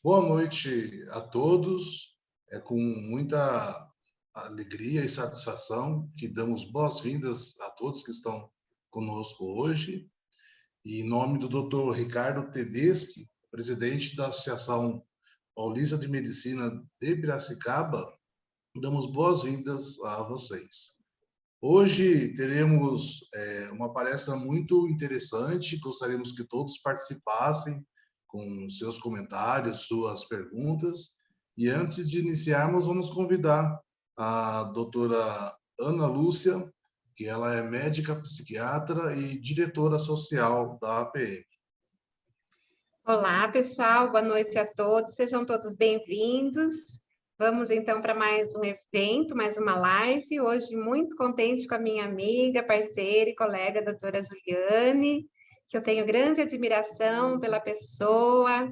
Boa noite a todos. É com muita alegria e satisfação que damos boas-vindas a todos que estão conosco hoje. E em nome do Dr. Ricardo Tedeschi, presidente da Associação Paulista de Medicina de Piracicaba, damos boas-vindas a vocês. Hoje teremos uma palestra muito interessante, gostaríamos que todos participassem com seus comentários, suas perguntas. E antes de iniciarmos, vamos convidar a doutora Ana Lúcia, que ela é médica psiquiatra e diretora social da APM. Olá, pessoal, boa noite a todos, sejam todos bem-vindos. Vamos então para mais um evento, mais uma live. Hoje, muito contente com a minha amiga, parceira e colega, a doutora Juliane, que eu tenho grande admiração pela pessoa,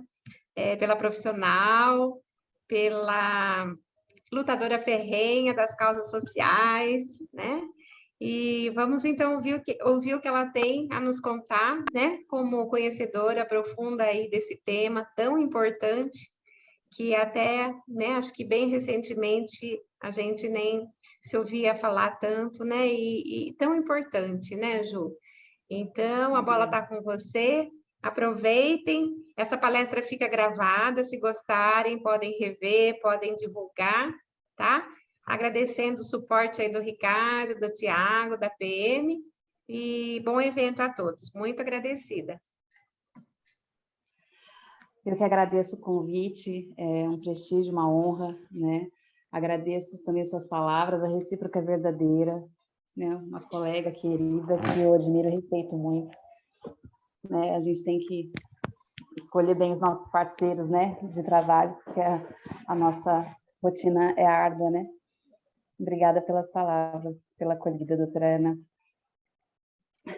pela profissional, pela lutadora ferrenha das causas sociais, né? E vamos então ouvir o que ela tem a nos contar, né? Como conhecedora profunda aí desse tema tão importante, que até, né, acho que bem recentemente a gente nem se ouvia falar tanto, né? E tão importante, né, Ju? Então, a bola está com você. Aproveitem. Essa palestra fica gravada. Se gostarem, podem rever, podem divulgar, tá? Agradecendo o suporte aí do Ricardo, do Tiago, da PM. E bom evento a todos. Muito agradecida. Eu que agradeço o convite, é um prestígio, uma honra, né? Agradeço também suas palavras, a recíproca é verdadeira, né? Uma colega querida que eu admiro e respeito muito, né? A gente tem que escolher bem os nossos parceiros, né? De trabalho, porque a nossa rotina é árdua, né? Obrigada pelas palavras, pela acolhida, doutora Ana.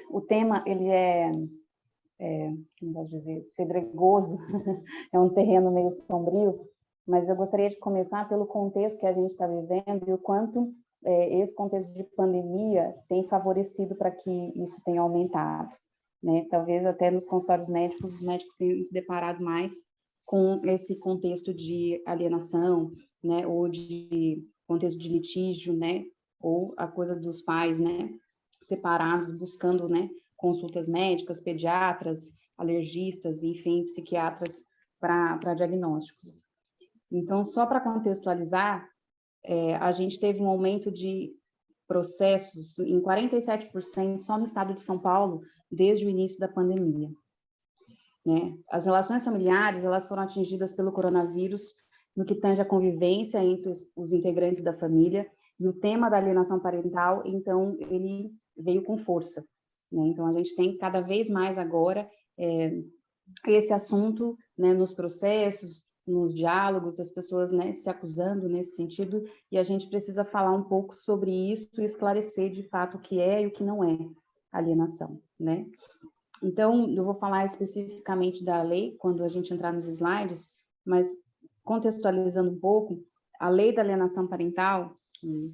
O tema, ele como posso dizer, pedregoso, é um terreno meio sombrio, mas eu gostaria de começar pelo contexto que a gente está vivendo e o quanto esse contexto de pandemia tem favorecido para que isso tenha aumentado, né? Talvez até nos consultórios médicos, os médicos tenham se deparado mais com esse contexto de alienação, né? Ou de contexto de litígio, né? Ou a coisa dos pais, né? Separados, buscando, né? Consultas médicas, pediatras, alergistas, enfim, psiquiatras para diagnósticos. Então, só para contextualizar, a gente teve um aumento de processos em 47% só no estado de São Paulo, desde o início da pandemia. Né? As relações familiares, elas foram atingidas pelo coronavírus no que tange a convivência entre os integrantes da família, e o tema da alienação parental, então, ele veio com força. Né? Então, a gente tem cada vez mais agora esse assunto, né, nos processos, nos diálogos, as pessoas, né, se acusando nesse sentido, e a gente precisa falar um pouco sobre isso e esclarecer de fato o que é e o que não é alienação, né? Então, eu vou falar especificamente da lei, quando a gente entrar nos slides, mas contextualizando um pouco, a lei da alienação parental, que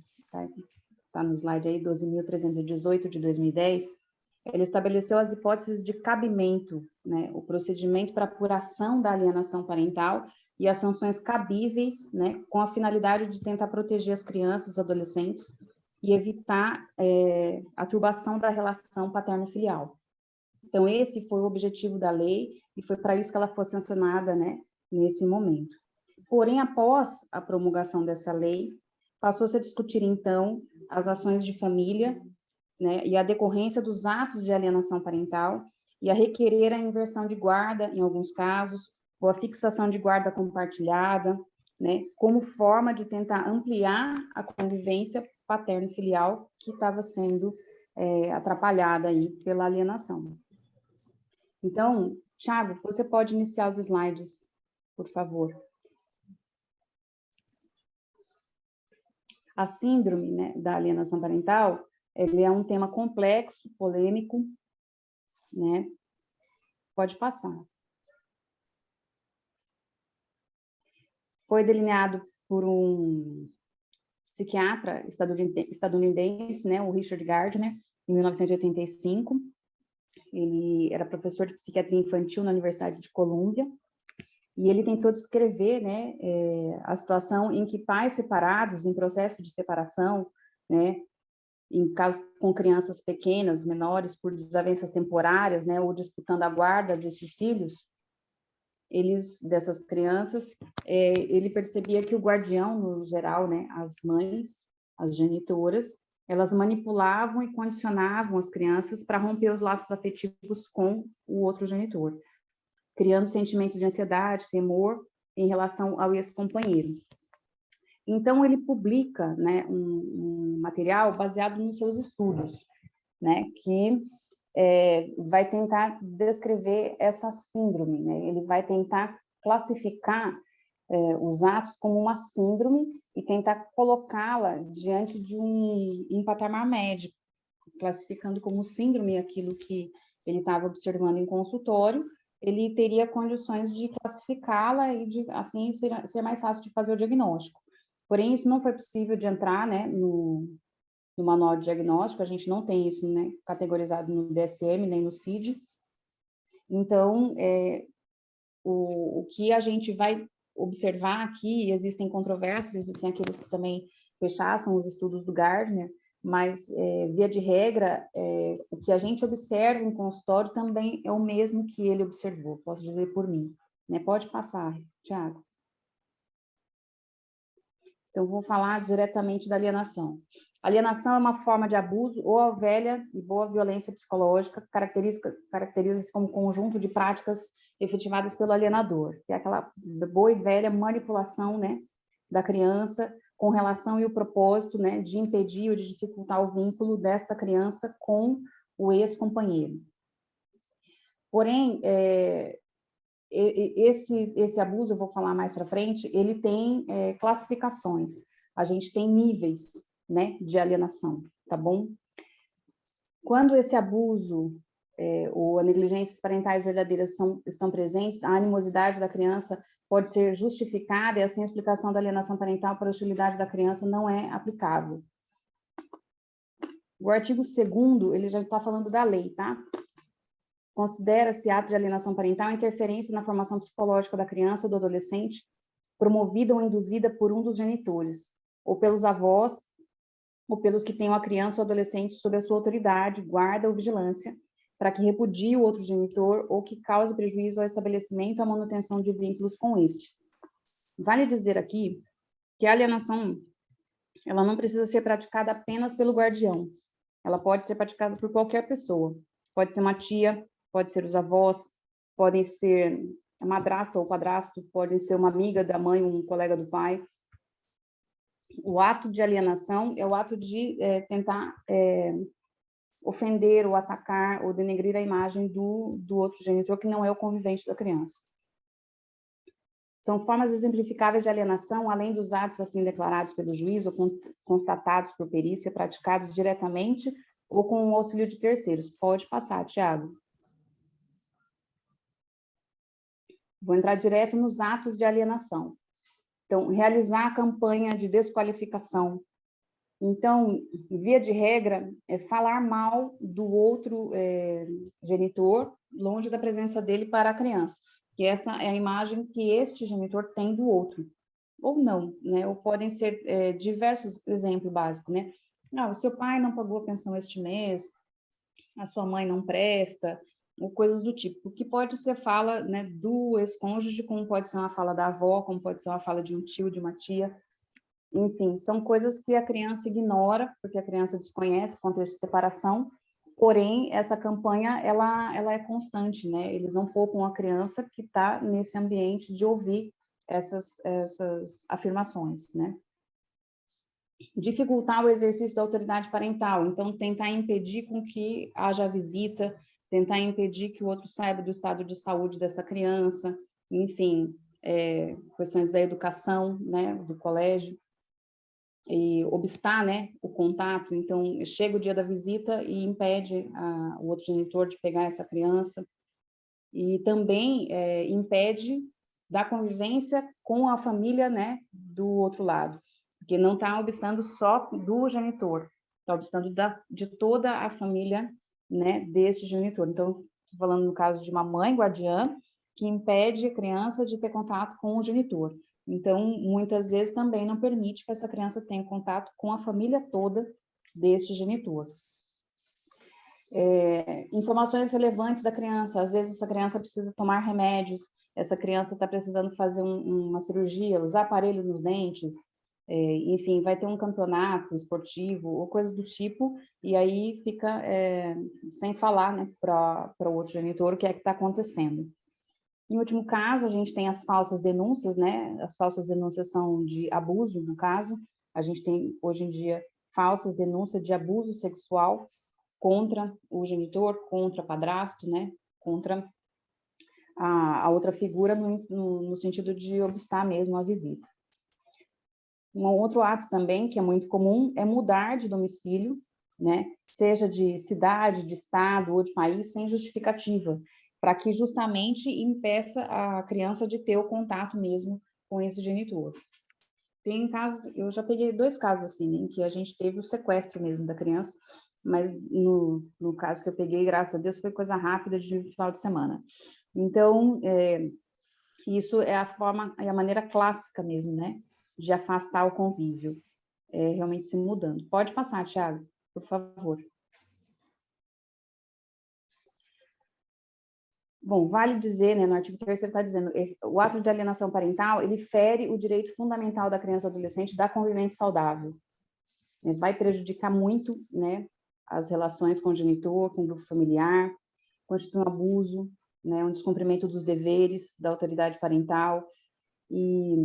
está no slide aí, 12.318 de 2010, ele estabeleceu as hipóteses de cabimento, né, o procedimento para apuração da alienação parental e as sanções cabíveis, né, com a finalidade de tentar proteger as crianças, os adolescentes e evitar a turbação da relação paterno-filial. Então, esse foi o objetivo da lei e foi para isso que ela foi sancionada, né, nesse momento. Porém, após a promulgação dessa lei, passou-se a discutir, então, as ações de família, né, e a decorrência dos atos de alienação parental, e a requerer a inversão de guarda, em alguns casos, ou a fixação de guarda compartilhada, né, como forma de tentar ampliar a convivência paterno-filial que estava sendo atrapalhada aí pela alienação. Então, Thiago, você pode iniciar os slides, por favor. A síndrome, né, da alienação parental, ele é um tema complexo, polêmico, né? Pode passar. Foi delineado por um psiquiatra estadunidense, né, o Richard Gardner, em 1985. Ele era professor de psiquiatria infantil na Universidade de Colômbia. E ele tentou descrever, né, a situação em que pais separados, em processo de separação, né, em casos com crianças pequenas, menores, por desavenças temporárias, né, ou disputando a guarda desses filhos, dessas crianças, ele percebia que o guardião, no geral, né, as mães, as genitoras, elas manipulavam e condicionavam as crianças para romper os laços afetivos com o outro genitor, criando sentimentos de ansiedade, temor em relação ao ex-companheiro. Então, ele publica, né, um material baseado nos seus estudos, né, que vai tentar descrever essa síndrome, né? Ele vai tentar classificar os atos como uma síndrome e tentar colocá-la diante de um patamar médico, classificando como síndrome aquilo que ele estava observando em consultório, ele teria condições de classificá-la e de, assim, ser mais fácil de fazer o diagnóstico. Porém, isso não foi possível de entrar, né, no manual de diagnóstico, a gente não tem isso, né, categorizado no DSM, nem no CID. Então, o que a gente vai observar aqui, existem controvérsias, existem aqueles que também rechaçam os estudos do Gardner, mas, via de regra, o que a gente observa em consultório também é o mesmo que ele observou, posso dizer por mim. Né? Pode passar, Tiago. Então, vou falar diretamente da alienação. Alienação é uma forma de abuso ou a velha e boa violência psicológica, caracteriza-se como conjunto de práticas efetivadas pelo alienador, que é aquela boa e velha manipulação, né, da criança com relação e o propósito, né, de impedir ou de dificultar o vínculo desta criança com o ex-companheiro. Porém, esse abuso, eu vou falar mais para frente, ele tem classificações. A gente tem níveis, né, de alienação, tá bom? Quando esse abuso ou a negligências parentais verdadeiras estão presentes, a animosidade da criança pode ser justificada e assim a explicação da alienação parental para a hostilidade da criança não é aplicável. O artigo 2º, ele já está falando da lei, tá? Considera-se ato de alienação parental interferência na formação psicológica da criança ou do adolescente, promovida ou induzida por um dos genitores, ou pelos avós, ou pelos que tenham a criança ou adolescente sob a sua autoridade, guarda ou vigilância, para que repudie o outro genitor ou que cause prejuízo ao estabelecimento ou à manutenção de vínculos com este. Vale dizer aqui que a alienação, ela não precisa ser praticada apenas pelo guardião, ela pode ser praticada por qualquer pessoa, pode ser uma tia, pode ser os avós, podem ser a madrasta ou o padrasto, podem ser uma amiga da mãe, um colega do pai. O ato de alienação é o ato de tentar ofender ou atacar ou denegrir a imagem do outro genitor, que não é o convivente da criança. São formas exemplificáveis de alienação, além dos atos assim declarados pelo juiz ou constatados por perícia, praticados diretamente ou com o auxílio de terceiros. Pode passar, Tiago. Vou entrar direto nos atos de alienação. Então, realizar a campanha de desqualificação. Então, via de regra, é falar mal do outro genitor, longe da presença dele para a criança, que essa é a imagem que este genitor tem do outro. Ou não, né? Ou podem ser diversos exemplos básicos, né? Ah, o seu pai não pagou a pensão este mês, a sua mãe não presta, ou coisas do tipo, que pode ser fala, né, do ex-cônjuge, como pode ser uma fala da avó, como pode ser uma fala de um tio, de uma tia. Enfim, são coisas que a criança ignora, porque a criança desconhece o contexto de separação, porém, essa campanha, ela é constante, né? Eles não poupam a criança que está nesse ambiente de ouvir essas afirmações, né? Dificultar o exercício da autoridade parental, então tentar impedir com que haja visita, tentar impedir que o outro saiba do estado de saúde dessa criança, enfim, questões da educação, né, do colégio, e obstar, né, o contato, então chega o dia da visita e impede o outro genitor de pegar essa criança, e também impede da convivência com a família, né, do outro lado, porque não está obstando só do genitor, está obstando de toda a família, né, desse genitor. Então, estou falando no caso de uma mãe guardiã, que impede a criança de ter contato com o genitor. Então, muitas vezes também não permite que essa criança tenha contato com a família toda deste genitor. Informações relevantes da criança, às vezes essa criança precisa tomar remédios, essa criança está precisando fazer uma cirurgia, usar aparelhos nos dentes, enfim, vai ter um campeonato esportivo ou coisa do tipo, e aí fica sem falar, né, para o outro genitor o que é que está acontecendo. Em último caso, a gente tem as falsas denúncias, né? As falsas denúncias são de abuso, no caso. A gente tem, hoje em dia, falsas denúncias de abuso sexual contra o genitor, contra o padrasto, né? Contra a outra figura, no sentido de obstar mesmo a visita. Um outro ato também, que é muito comum, é mudar de domicílio, né? Seja de cidade, de estado ou de país, sem justificativa, para que justamente impeça a criança de ter o contato mesmo com esse genitor. Tem casos, eu já peguei 2 casos assim, em que a gente teve o sequestro mesmo da criança, mas no caso que eu peguei, graças a Deus, foi coisa rápida de final de semana. Então, isso é a maneira clássica mesmo, né, de afastar o convívio, realmente se mudando. Pode passar, Thiago, por favor. Bom, vale dizer, né, no artigo 3º está dizendo, o ato de alienação parental, ele fere o direito fundamental da criança ou adolescente da convivência saudável. Vai prejudicar muito, né, as relações com o genitor, com o grupo familiar, constitui um abuso, né, um descumprimento dos deveres da autoridade parental, e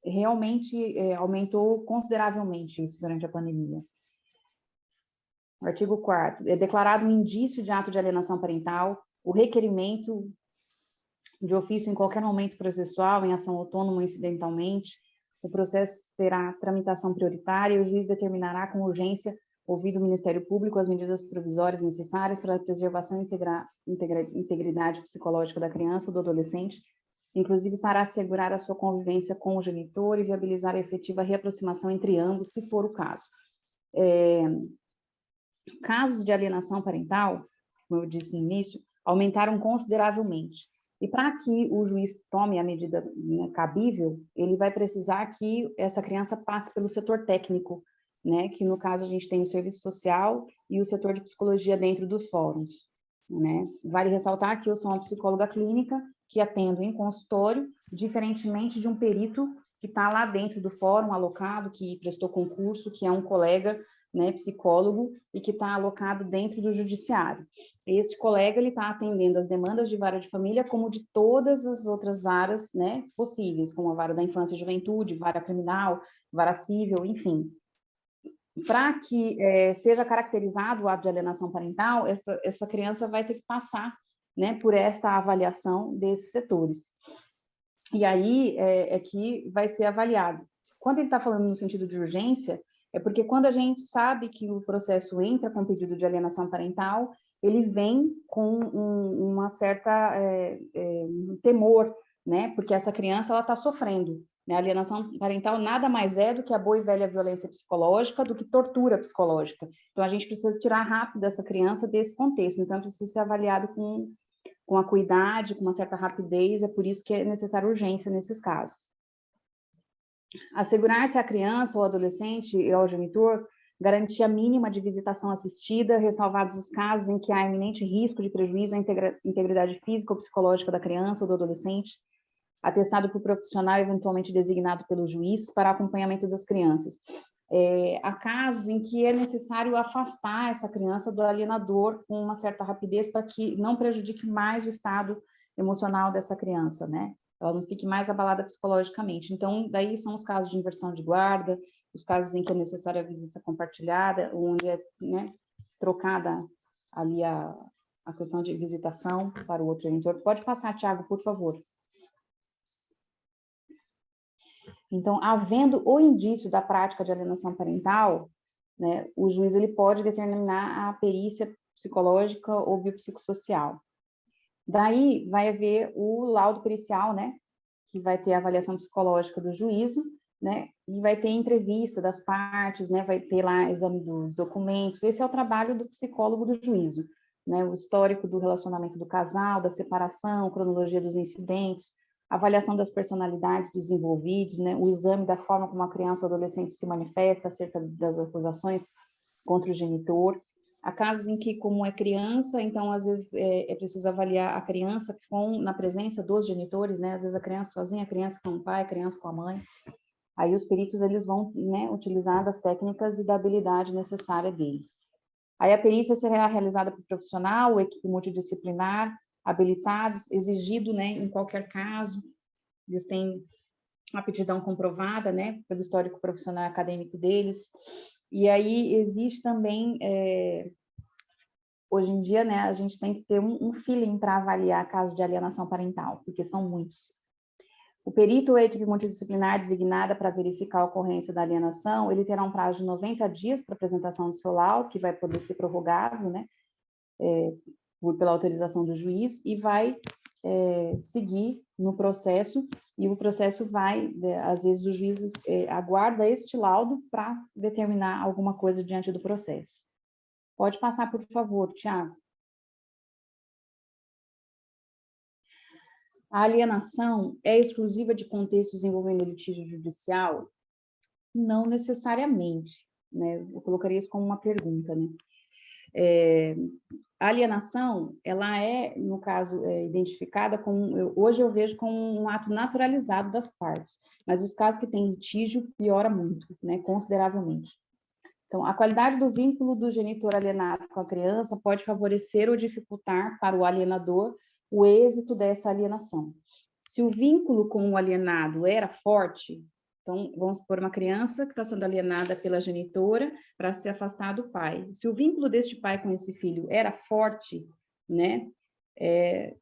realmente aumentou consideravelmente isso durante a pandemia. O artigo 4º, é declarado um indício de ato de alienação parental, o requerimento de ofício em qualquer momento processual, em ação autônoma ou incidentalmente, o processo terá tramitação prioritária e o juiz determinará com urgência, ouvido o Ministério Público, as medidas provisórias necessárias para a preservação e integridade psicológica da criança ou do adolescente, inclusive para assegurar a sua convivência com o genitor e viabilizar a efetiva reaproximação entre ambos, se for o caso. Casos de alienação parental, como eu disse no início, aumentaram consideravelmente. E para que o juiz tome a medida, né, cabível, ele vai precisar que essa criança passe pelo setor técnico, né, que no caso a gente tem o serviço social e o setor de psicologia dentro dos fóruns, né. Vale ressaltar que eu sou uma psicóloga clínica que atendo em consultório, diferentemente de um perito que está lá dentro do fórum alocado, que prestou concurso, que é um colega, né, psicólogo, e que está alocado dentro do judiciário. Esse colega, ele está atendendo as demandas de vara de família, como de todas as outras varas, né, possíveis, como a vara da infância e juventude, vara criminal, vara civil, enfim. Para que seja caracterizado o ato de alienação parental, essa criança vai ter que passar, né, por esta avaliação desses setores. E aí é que vai ser avaliado. Quando ele está falando no sentido de urgência, é porque quando a gente sabe que o processo entra com pedido de alienação parental, ele vem com uma certa um temor, né? Porque essa criança ela está sofrendo. Né? A alienação parental nada mais é do que a boa e velha violência psicológica, do que tortura psicológica. Então a gente precisa tirar rápido essa criança desse contexto. Então precisa ser avaliado com acuidade, com uma certa rapidez. É por isso que é necessária urgência nesses casos. Assegurar-se à criança ou adolescente e ao genitor garantia mínima de visitação assistida, ressalvados os casos em que há iminente risco de prejuízo à integridade física ou psicológica da criança ou do adolescente, atestado por profissional eventualmente designado pelo juiz para acompanhamento das crianças. Há casos em que é necessário afastar essa criança do alienador com uma certa rapidez para que não prejudique mais o estado emocional dessa criança, né? Ela não fique mais abalada psicologicamente. Então, daí são os casos de inversão de guarda, os casos em que é necessária a visita compartilhada, onde é, né, trocada ali a questão de visitação para o outro genitor. Pode passar, Thiago, por favor. Então, havendo o indício da prática de alienação parental, né, o juiz ele pode determinar a perícia psicológica ou biopsicossocial. Daí vai haver o laudo pericial, né, que vai ter a avaliação psicológica do juízo, né, e vai ter entrevista das partes, né, vai ter lá exame dos documentos. Esse é o trabalho do psicólogo do juízo. né, o histórico do relacionamento do casal, da separação, cronologia dos incidentes, avaliação das personalidades dos envolvidos, né, o exame da forma como a criança ou adolescente se manifesta acerca das acusações contra o genitor. Há casos em que, como é criança, então, às vezes, é preciso avaliar a criança na presença dos genitores, né, às vezes a criança sozinha, a criança com o pai, a criança com a mãe. Aí os peritos, eles vão, né, utilizar das técnicas e da habilidade necessária deles. Aí a perícia será realizada por profissional, equipe multidisciplinar, habilitados, exigido, né, em qualquer caso. Eles têm a aptidão comprovada, né, pelo histórico profissional e acadêmico deles. E aí existe também, hoje em dia, né, a gente tem que ter um feeling para avaliar casos de alienação parental, porque são muitos. O perito ou a equipe multidisciplinar designada para verificar a ocorrência da alienação, ele terá um prazo de 90 dias para apresentação do seu laudo, que vai poder ser prorrogável, né, pela autorização do juiz, e vai seguir no processo, e o processo vai, às vezes o juiz aguarda este laudo para determinar alguma coisa diante do processo. Pode passar, por favor, Tiago. A alienação é exclusiva de contextos envolvendo litígio judicial? Não necessariamente, né? Eu colocaria isso como uma pergunta, né? A alienação, ela é, no caso, identificada como, hoje eu vejo como um ato naturalizado das partes, mas os casos que têm litígio piora muito, né? Consideravelmente. Então, a qualidade do vínculo do genitor alienado com a criança pode favorecer ou dificultar para o alienador o êxito dessa alienação. Se o vínculo com o alienado era forte, então, vamos supor uma criança que está sendo alienada pela genitora para se afastar do pai. Se o vínculo deste pai com esse filho era forte, né,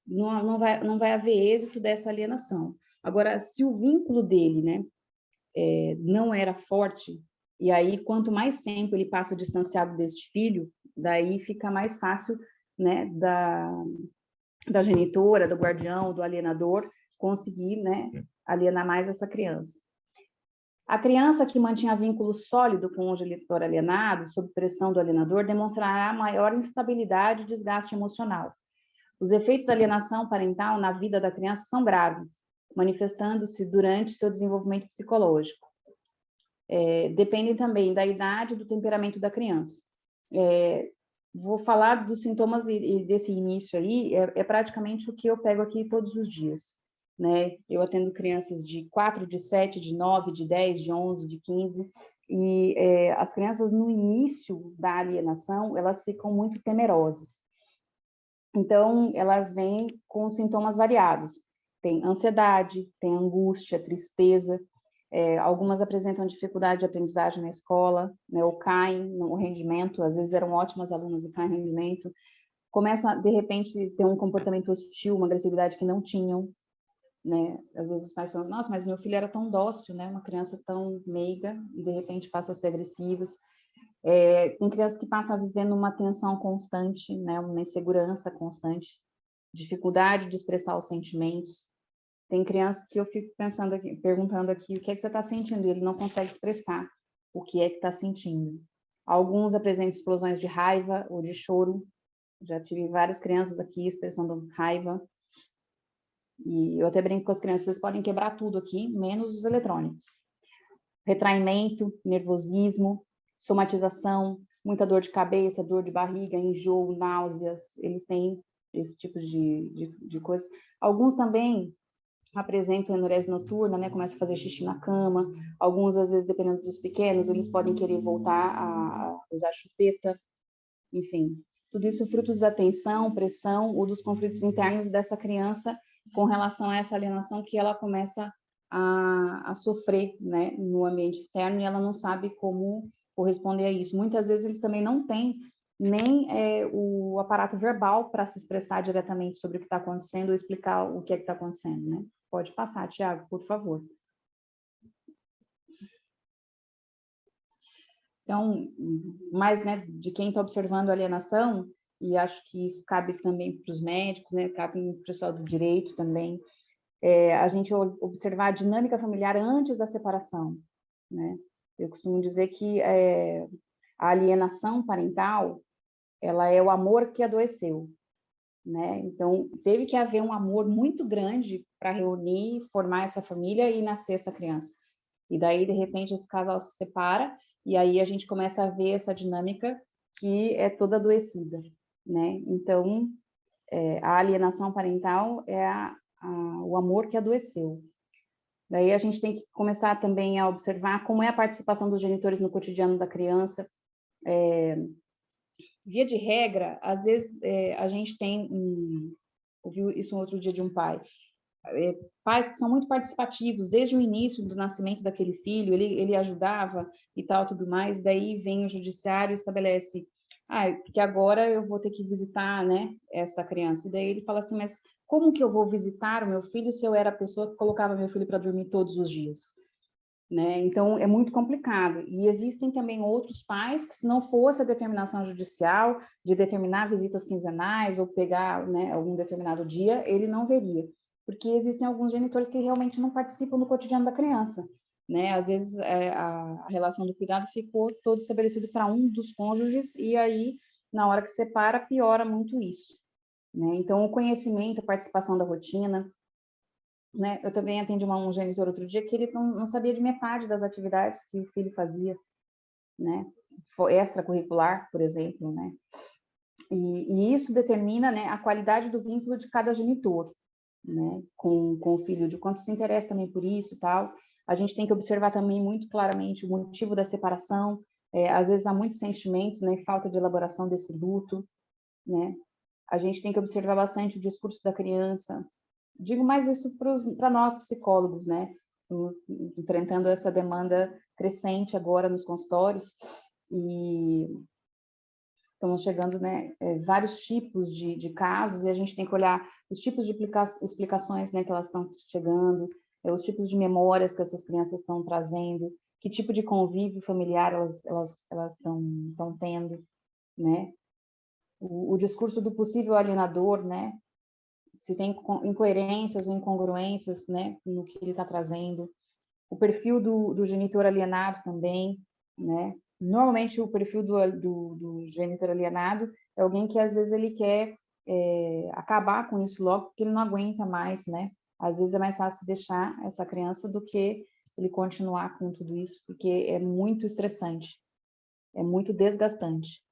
não vai haver êxito dessa alienação. Agora, se o vínculo dele, né, não era forte, e aí, quanto mais tempo ele passa distanciado deste filho, daí fica mais fácil, né, da genitora, do guardião, do alienador, conseguir, né, alienar mais essa criança. A criança que mantinha vínculo sólido com o genitor alienado, sob pressão do alienador, demonstrará maior instabilidade e desgaste emocional. Os efeitos da alienação parental na vida da criança são graves, manifestando-se durante seu desenvolvimento psicológico. Dependem também da idade e do temperamento da criança. Vou falar dos sintomas e desse início aí, praticamente o que eu pego aqui todos os dias, né? Eu atendo crianças de 4, de 7, de 9, de 10, de 11, de 15, e as crianças no início da alienação, elas ficam muito temerosas. Então, elas vêm com sintomas variados. Tem ansiedade, tem angústia, tristeza, algumas apresentam dificuldade de aprendizagem na escola, né, ou caem no rendimento, às vezes eram ótimas alunas e caem no rendimento, começam, de repente, a ter um comportamento hostil, uma agressividade que não tinham, né, às vezes os pais falam, nossa, mas meu filho era tão dócil, né, uma criança tão meiga, e de repente passa a ser agressivos. Tem crianças que passam a viver numa tensão constante, né, uma insegurança constante, dificuldade de expressar os sentimentos. Tem crianças que eu fico pensando aqui, perguntando aqui, o que é que você está sentindo? E ele não consegue expressar o que é que está sentindo. Alguns apresentam explosões de raiva ou de choro. Já tive várias crianças aqui expressando raiva. E eu até brinco com as crianças, vocês podem quebrar tudo aqui, menos os eletrônicos. Retraimento, nervosismo, somatização, muita dor de cabeça, dor de barriga, enjoo, náuseas. Eles têm esse tipo de coisa. Alguns também apresentam enurese noturna, né, começam a fazer xixi na cama, alguns, às vezes, dependendo dos pequenos, eles podem querer voltar a usar chupeta, enfim, tudo isso fruto da tensão, pressão ou dos conflitos internos dessa criança com relação a essa alienação que ela começa a sofrer, né, no ambiente externo, e ela não sabe como corresponder a isso. Muitas vezes eles também não têm nem o aparato verbal para se expressar diretamente sobre o que está acontecendo ou explicar o que é que está acontecendo, né? Pode passar, Tiago, por favor. Então, mais, né, de quem está observando a alienação, e acho que isso cabe também para os médicos, né, cabe para o pessoal do direito também, a gente observar a dinâmica familiar antes da separação, né? Eu costumo dizer que a alienação parental, ela é o amor que adoeceu, né? Então, teve que haver um amor muito grande para reunir, formar essa família e nascer essa criança. E daí, de repente, esse casal se separa, e aí a gente começa a ver essa dinâmica que é toda adoecida, né? Então, a alienação parental é o amor que adoeceu. Daí a gente tem que começar também a observar como é a participação dos genitores no cotidiano da criança. Via de regra, às vezes a gente tem, ouviu isso um outro dia de um pai, pais que são muito participativos, desde o início do nascimento daquele filho, ele ajudava e tal, tudo mais, daí vem o judiciário e estabelece, porque agora eu vou ter que visitar, né, essa criança. E daí ele fala assim, mas como que eu vou visitar o meu filho se eu era a pessoa que colocava meu filho para dormir todos os dias? Né? Então, é muito complicado. E existem também outros pais que, se não fosse a determinação judicial de determinar visitas quinzenais ou pegar, né, algum determinado dia, ele não veria. Porque existem alguns genitores que realmente não participam do cotidiano da criança. Né? Às vezes, a relação do cuidado ficou todo estabelecido para um dos cônjuges e aí, na hora que separa, piora muito isso. Né? Então, o conhecimento, a participação da rotina, né? Eu também atendi um genitor outro dia que ele não sabia de metade das atividades que o filho fazia, né? Extracurricular, por exemplo, né? E isso determina, né, a qualidade do vínculo de cada genitor, né? Com o filho, de quanto se interessa também por isso e tal. A gente tem que observar também muito claramente o motivo da separação. Às vezes há muitos sentimentos, né? Falta de elaboração desse luto, né? A gente tem que observar bastante o discurso da criança. Digo mais isso para nós psicólogos, né? Enfrentando essa demanda crescente agora nos consultórios e estão chegando, né, vários tipos de casos e a gente tem que olhar os tipos de explicações, né, que elas estão chegando, os tipos de memórias que essas crianças estão trazendo, que tipo de convívio familiar elas estão tendo, né? O discurso do possível alienador, né? Se tem incoerências ou incongruências, né, no que ele está trazendo. O perfil do genitor alienado também, né? Normalmente o perfil do genitor alienado é alguém que às vezes ele quer acabar com isso logo, porque ele não aguenta mais, né? Às vezes é mais fácil deixar essa criança do que ele continuar com tudo isso, porque é muito estressante, é muito desgastante.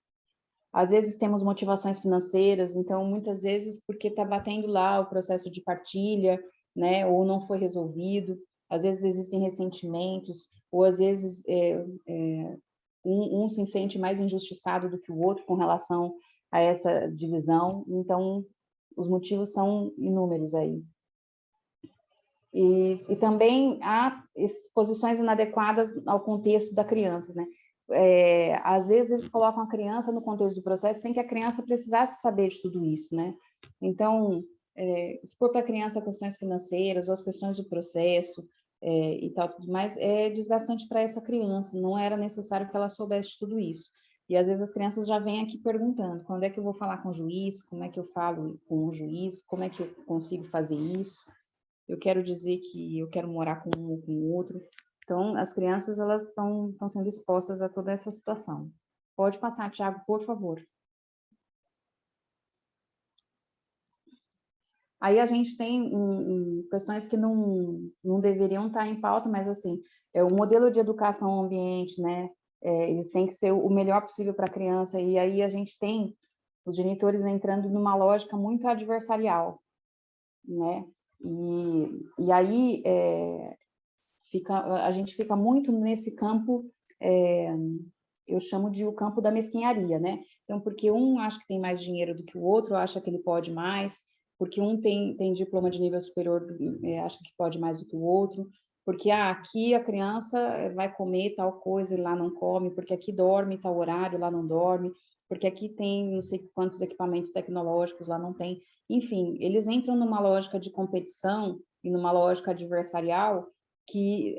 Às vezes temos motivações financeiras, então muitas vezes porque está batendo lá o processo de partilha, né, ou não foi resolvido, às vezes existem ressentimentos, ou às vezes um se sente mais injustiçado do que o outro com relação a essa divisão, então os motivos são inúmeros aí. E também há exposições inadequadas ao contexto da criança, né? Às vezes eles colocam a criança no contexto do processo sem que a criança precisasse saber de tudo isso, né? Então, expor para a criança questões financeiras ou as questões do processo e tal, tudo mais, é desgastante para essa criança, não era necessário que ela soubesse de tudo isso. E às vezes as crianças já vêm aqui perguntando, quando é que eu vou falar com o juiz, como é que eu falo com o juiz, como é que eu consigo fazer isso, eu quero dizer que eu quero morar com um ou com o outro. Então, as crianças, elas estão sendo expostas a toda essa situação. Pode passar, Tiago, por favor. Aí a gente tem questões que não deveriam estar em pauta, mas, assim, o modelo de educação ao ambiente, né? Eles têm que ser o melhor possível para a criança, e aí a gente tem os genitores entrando numa lógica muito adversarial, né? E aí a gente fica muito nesse campo, eu chamo de o campo da mesquinharia, né? Então, porque um acha que tem mais dinheiro do que o outro, acha que ele pode mais, porque um tem diploma de nível superior, acha que pode mais do que o outro, porque aqui a criança vai comer tal coisa e lá não come, porque aqui dorme tal horário, lá não dorme, porque aqui tem não sei quantos equipamentos tecnológicos, lá não tem. Enfim, eles entram numa lógica de competição e numa lógica adversarial que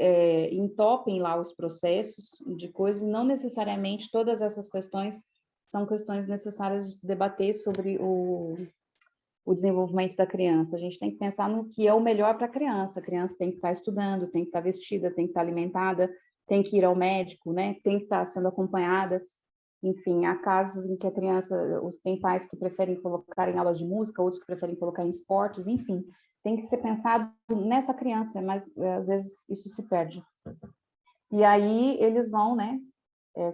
entopem lá os processos de coisas, e não necessariamente todas essas questões são questões necessárias de se debater sobre o desenvolvimento da criança. A gente tem que pensar no que é o melhor para a criança tem que estar estudando, tem que estar vestida, tem que estar alimentada, tem que ir ao médico, né? Tem que estar sendo acompanhada. Enfim, há casos em que a criança, tem pais que preferem colocar em aulas de música, outros que preferem colocar em esportes, enfim, tem que ser pensado nessa criança, mas às vezes isso se perde. E aí eles vão, né,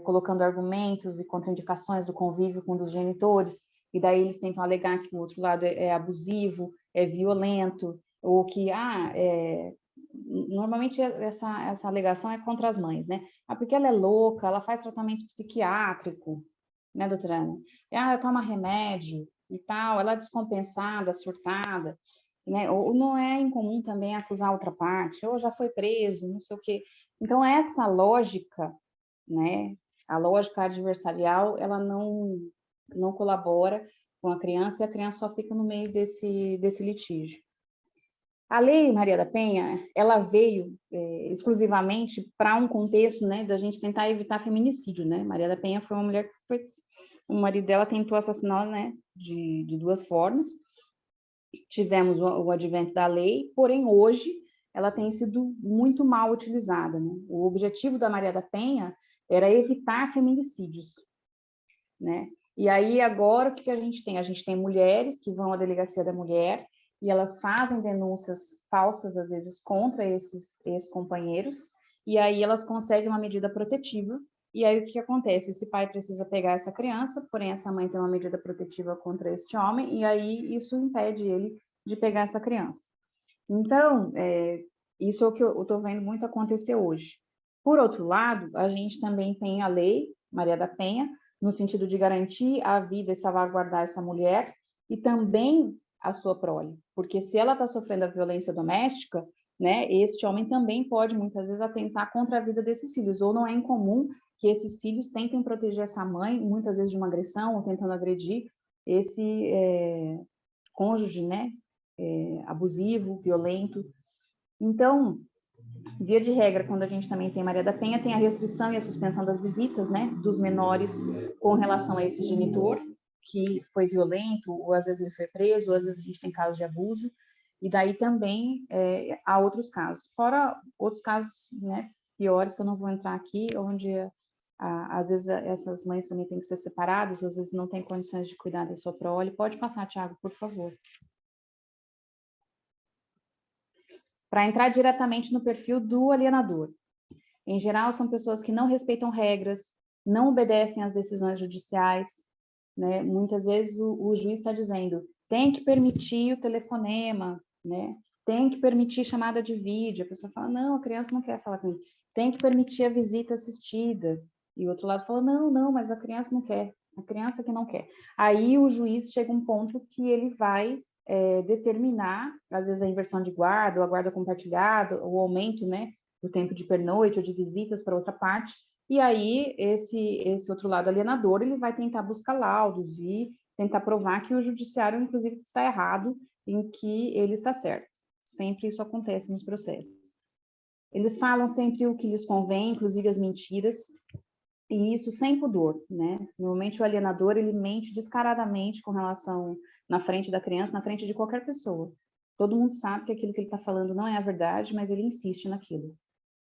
colocando argumentos e contraindicações do convívio com um dos genitores, e daí eles tentam alegar que o outro lado é abusivo, é violento, ou que, normalmente essa alegação é contra as mães, né? Ah, porque ela é louca, ela faz tratamento psiquiátrico, né, doutora Ana? Ela toma remédio e tal, ela é descompensada, surtada, né? Ou não é incomum também acusar a outra parte, ou já foi preso, não sei o quê. Então, essa lógica, né, a lógica adversarial, ela não colabora com a criança, e a criança só fica no meio desse litígio. A Lei Maria da Penha, ela veio exclusivamente para um contexto, né, da gente tentar evitar feminicídio, né? Maria da Penha foi uma mulher que o marido dela tentou assassiná-la, né, de duas formas. Tivemos o advento da lei, porém hoje ela tem sido muito mal utilizada, né? O objetivo da Maria da Penha era evitar feminicídios, né? E aí agora o que a gente tem? A gente tem mulheres que vão à delegacia da mulher e elas fazem denúncias falsas, às vezes, contra esses ex-companheiros, e aí elas conseguem uma medida protetiva, e aí o que acontece? Esse pai precisa pegar essa criança, porém essa mãe tem uma medida protetiva contra este homem, e aí isso impede ele de pegar essa criança. Então, isso é o que eu estou vendo muito acontecer hoje. Por outro lado, a gente também tem a Lei Maria da Penha, no sentido de garantir a vida e salvaguardar essa mulher, e também a sua prole, porque se ela está sofrendo a violência doméstica, né, este homem também pode, muitas vezes, atentar contra a vida desses filhos, ou não é incomum que esses filhos tentem proteger essa mãe, muitas vezes de uma agressão, ou tentando agredir esse cônjuge, né, abusivo, violento. Então, via de regra, quando a gente também tem Maria da Penha, tem a restrição e a suspensão das visitas, né, dos menores com relação a esse genitor, que foi violento, ou às vezes ele foi preso, ou às vezes a gente tem casos de abuso, e daí também há outros casos. Fora outros casos, né, piores, que eu não vou entrar aqui, onde às vezes essas mães também têm que ser separadas, às vezes não têm condições de cuidar da sua prole. Pode passar, Tiago, por favor. Para entrar diretamente no perfil do alienador. Em geral, são pessoas que não respeitam regras, não obedecem às decisões judiciais, né? Muitas vezes o juiz está dizendo, tem que permitir o telefonema, né? Tem que permitir chamada de vídeo. A pessoa fala, não, a criança não quer falar comigo. Tem que permitir a visita assistida. E o outro lado fala, não, mas a criança não quer. A criança que não quer. Aí o juiz chega a um ponto que ele vai determinar, às vezes, a inversão de guarda, ou a guarda compartilhada, o aumento, né, do tempo de pernoite ou de visitas para outra parte, e aí esse outro lado alienador, ele vai tentar buscar laudos e tentar provar que o judiciário, inclusive, está errado, em que ele está certo. Sempre isso acontece nos processos. Eles falam sempre o que lhes convém, inclusive as mentiras, e isso sem pudor, né? Normalmente o alienador, ele mente descaradamente com relação na frente da criança, na frente de qualquer pessoa. Todo mundo sabe que aquilo que ele está falando não é a verdade, mas ele insiste naquilo,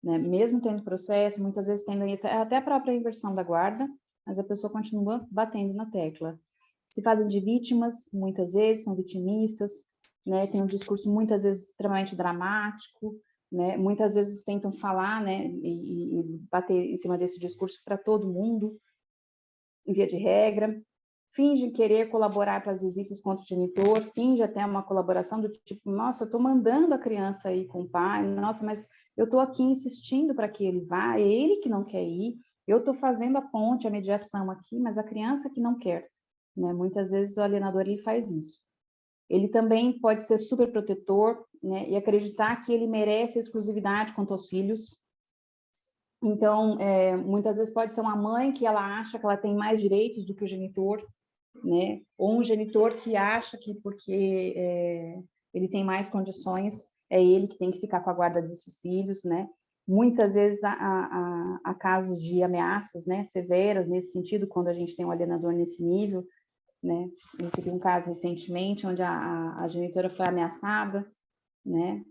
né? Mesmo tendo processo, muitas vezes tendo até a própria inversão da guarda, mas a pessoa continua batendo na tecla. Se fazem de vítimas, muitas vezes são vitimistas, né? Tem um discurso muitas vezes extremamente dramático, né? Muitas vezes tentam falar, né, e bater em cima desse discurso para todo mundo, em via de regra, finge querer colaborar para as visitas contra o genitor, finge até uma colaboração do tipo, nossa, eu estou mandando a criança ir com o pai, nossa, mas eu estou aqui insistindo para que ele vá, é ele que não quer ir, eu estou fazendo a ponte, a mediação aqui, mas a criança que não quer, né? Muitas vezes o alienador ele faz isso. Ele também pode ser super protetor, né, e acreditar que ele merece exclusividade quanto aos filhos. Então, muitas vezes pode ser uma mãe que ela acha que ela tem mais direitos do que o genitor, né? Ou um genitor que acha que porque ele tem mais condições, é ele que tem que ficar com a guarda desses filhos, né? Muitas vezes há casos de ameaças, né, severas nesse sentido, quando a gente tem um alienador nesse nível, né? Eu recebi um caso recentemente onde a genitora foi ameaçada, né,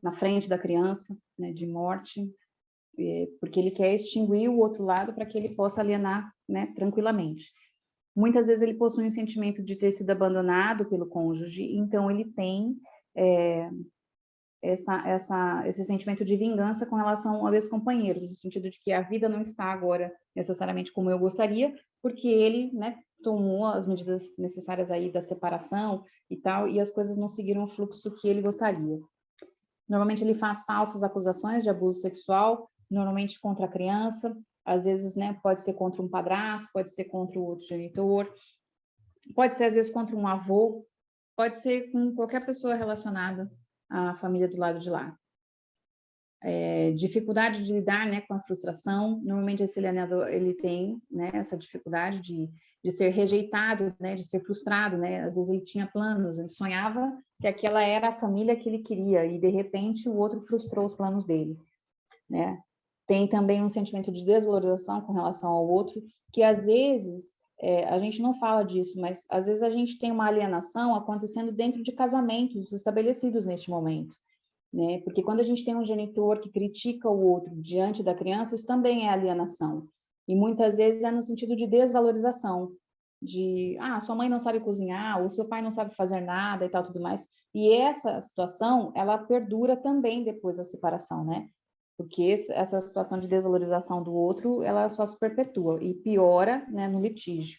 na frente da criança, né, de morte. porque ele quer extinguir o outro lado para que ele possa alienar, né, tranquilamente. Muitas vezes ele possui um sentimento de ter sido abandonado pelo cônjuge, então ele tem esse sentimento de vingança com relação ao ex-companheiro, no sentido de que a vida não está agora necessariamente como eu gostaria, porque ele, né, tomou as medidas necessárias aí da separação e tal, e as coisas não seguiram o fluxo que ele gostaria. Normalmente ele faz falsas acusações de abuso sexual, normalmente contra a criança, às vezes, né, pode ser contra um padrasto, pode ser contra o outro genitor, pode ser às vezes contra um avô, pode ser com qualquer pessoa relacionada à família do lado de lá. Dificuldade de lidar, né, com a frustração, normalmente esse alienador, ele tem, né, essa dificuldade de ser rejeitado, né, de ser frustrado, né, às vezes ele tinha planos, ele sonhava que aquela era a família que ele queria, e de repente o outro frustrou os planos dele, né. Tem também um sentimento de desvalorização com relação ao outro, que às vezes, a gente não fala disso, mas às vezes a gente tem uma alienação acontecendo dentro de casamentos estabelecidos neste momento, né? Porque quando a gente tem um genitor que critica o outro diante da criança, isso também é alienação. E muitas vezes é no sentido de desvalorização, de, sua mãe não sabe cozinhar, ou seu pai não sabe fazer nada e tal, tudo mais. E essa situação, ela perdura também depois da separação, né? Porque essa situação de desvalorização do outro, ela só se perpetua e piora, né, no litígio.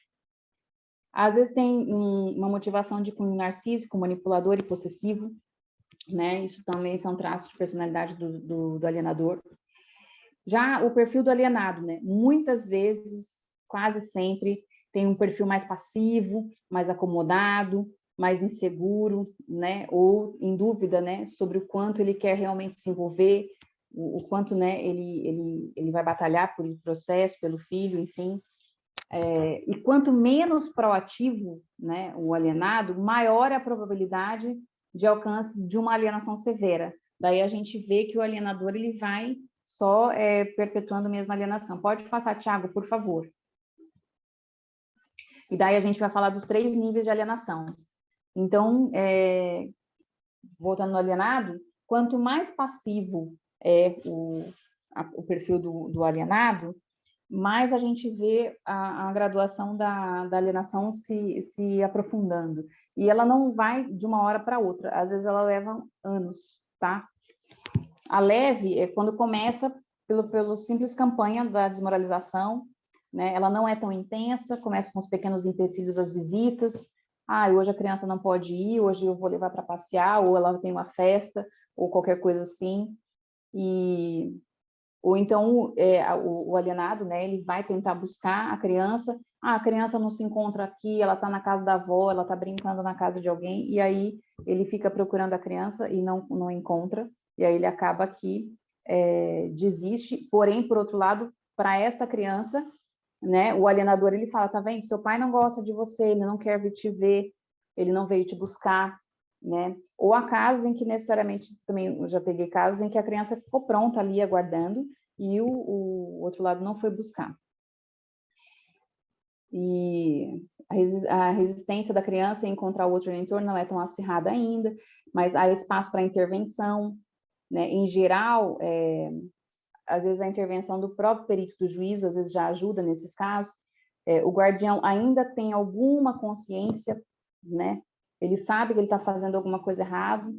Às vezes tem uma motivação de cunho narcísico, manipulador e possessivo, né? Isso também são traços de personalidade do alienador. Já o perfil do alienado, né? Muitas vezes, quase sempre, tem um perfil mais passivo, mais acomodado, mais inseguro, né? Ou em dúvida, né? Sobre o quanto ele quer realmente se envolver, o quanto, né? Ele vai batalhar por esse processo, pelo filho, enfim. E quanto menos proativo, né? O alienado, maior é a probabilidade de alcance de uma alienação severa. Daí a gente vê que o alienador ele vai só perpetuando a mesma alienação. Pode passar, Tiago, por favor. E daí a gente vai falar dos 3 níveis de alienação. Então, voltando no alienado, quanto mais passivo é o perfil do alienado, mais a gente vê a graduação da alienação se aprofundando. E ela não vai de uma hora para outra, às vezes ela leva anos, tá? A leve é quando começa pelo simples campanha da desmoralização, né? Ela não é tão intensa, começa com os pequenos empecilhos às visitas. Hoje a criança não pode ir, hoje eu vou levar para passear, ou ela tem uma festa, ou qualquer coisa assim. Ou então o alienado, né, ele vai tentar buscar a criança não se encontra aqui, ela está na casa da avó, ela está brincando na casa de alguém, e aí ele fica procurando a criança e não encontra, e aí ele acaba que desiste. Porém, por outro lado, para esta criança, né, o alienador, ele fala, tá vendo, seu pai não gosta de você, ele não quer vir te ver, ele não veio te buscar, né? Ou há casos em que necessariamente, também eu já peguei casos em que a criança ficou pronta ali aguardando e o outro lado não foi buscar. E a resistência da criança em encontrar o outro genitor não é tão acirrada ainda, mas há espaço para intervenção, né? Em geral, às vezes a intervenção do próprio perito do juízo, às vezes já ajuda nesses casos. O guardião ainda tem alguma consciência, né? Ele sabe que ele está fazendo alguma coisa errada,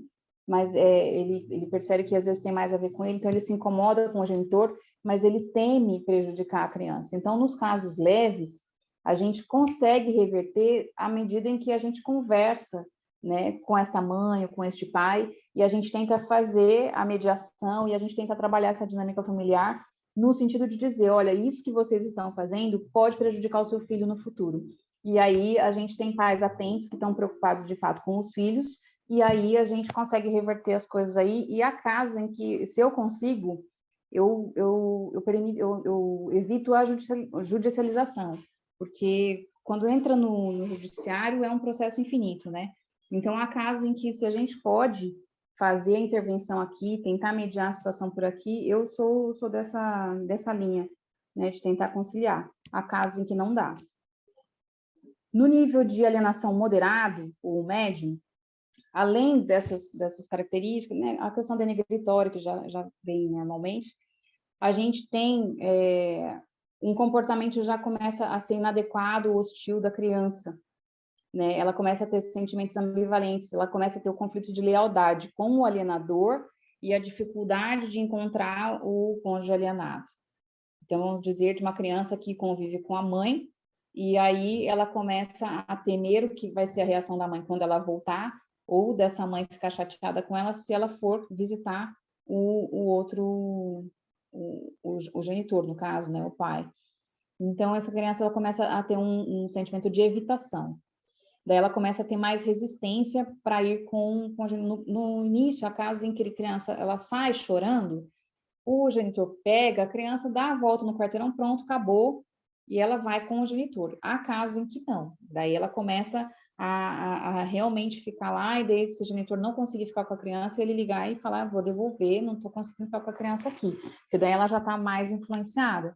mas ele percebe que às vezes tem mais a ver com ele, então ele se incomoda com o genitor, mas ele teme prejudicar a criança. Então, nos casos leves, a gente consegue reverter à medida em que a gente conversa, né, com esta mãe ou com este pai, e a gente tenta fazer a mediação e a gente tenta trabalhar essa dinâmica familiar no sentido de dizer, olha, isso que vocês estão fazendo pode prejudicar o seu filho no futuro. E aí a gente tem pais atentos que estão preocupados de fato com os filhos, e aí a gente consegue reverter as coisas aí, e há casos em que, se eu consigo, eu evito a judicialização, porque quando entra no judiciário é um processo infinito, né? Então, há casos em que, se a gente pode fazer a intervenção aqui, tentar mediar a situação por aqui, eu sou dessa linha, né, de tentar conciliar. Há casos em que não dá. No nível de alienação moderado ou médio, além dessas características, né, a questão denegritória, que já vem normalmente, a gente tem um comportamento já começa a ser inadequado, hostil da criança, né? Ela começa a ter sentimentos ambivalentes, ela começa a ter o conflito de lealdade com o alienador e a dificuldade de encontrar o cônjuge alienado. Então, vamos dizer de uma criança que convive com a mãe, e aí ela começa a temer o que vai ser a reação da mãe quando ela voltar, ou dessa mãe ficar chateada com ela se ela for visitar o outro, o genitor, no caso, né, o pai. Então, essa criança ela começa a ter um sentimento de evitação. Daí ela começa a ter mais resistência para ir no início, a casa em que a criança ela sai chorando, o genitor pega, a criança dá a volta no quarteirão, pronto, acabou, e ela vai com o genitor. Há casos em que não. Daí ela começa a realmente ficar lá, e daí se o genitor não conseguir ficar com a criança, ele ligar e falar, vou devolver, não estou conseguindo ficar com a criança aqui. Porque daí ela já está mais influenciada.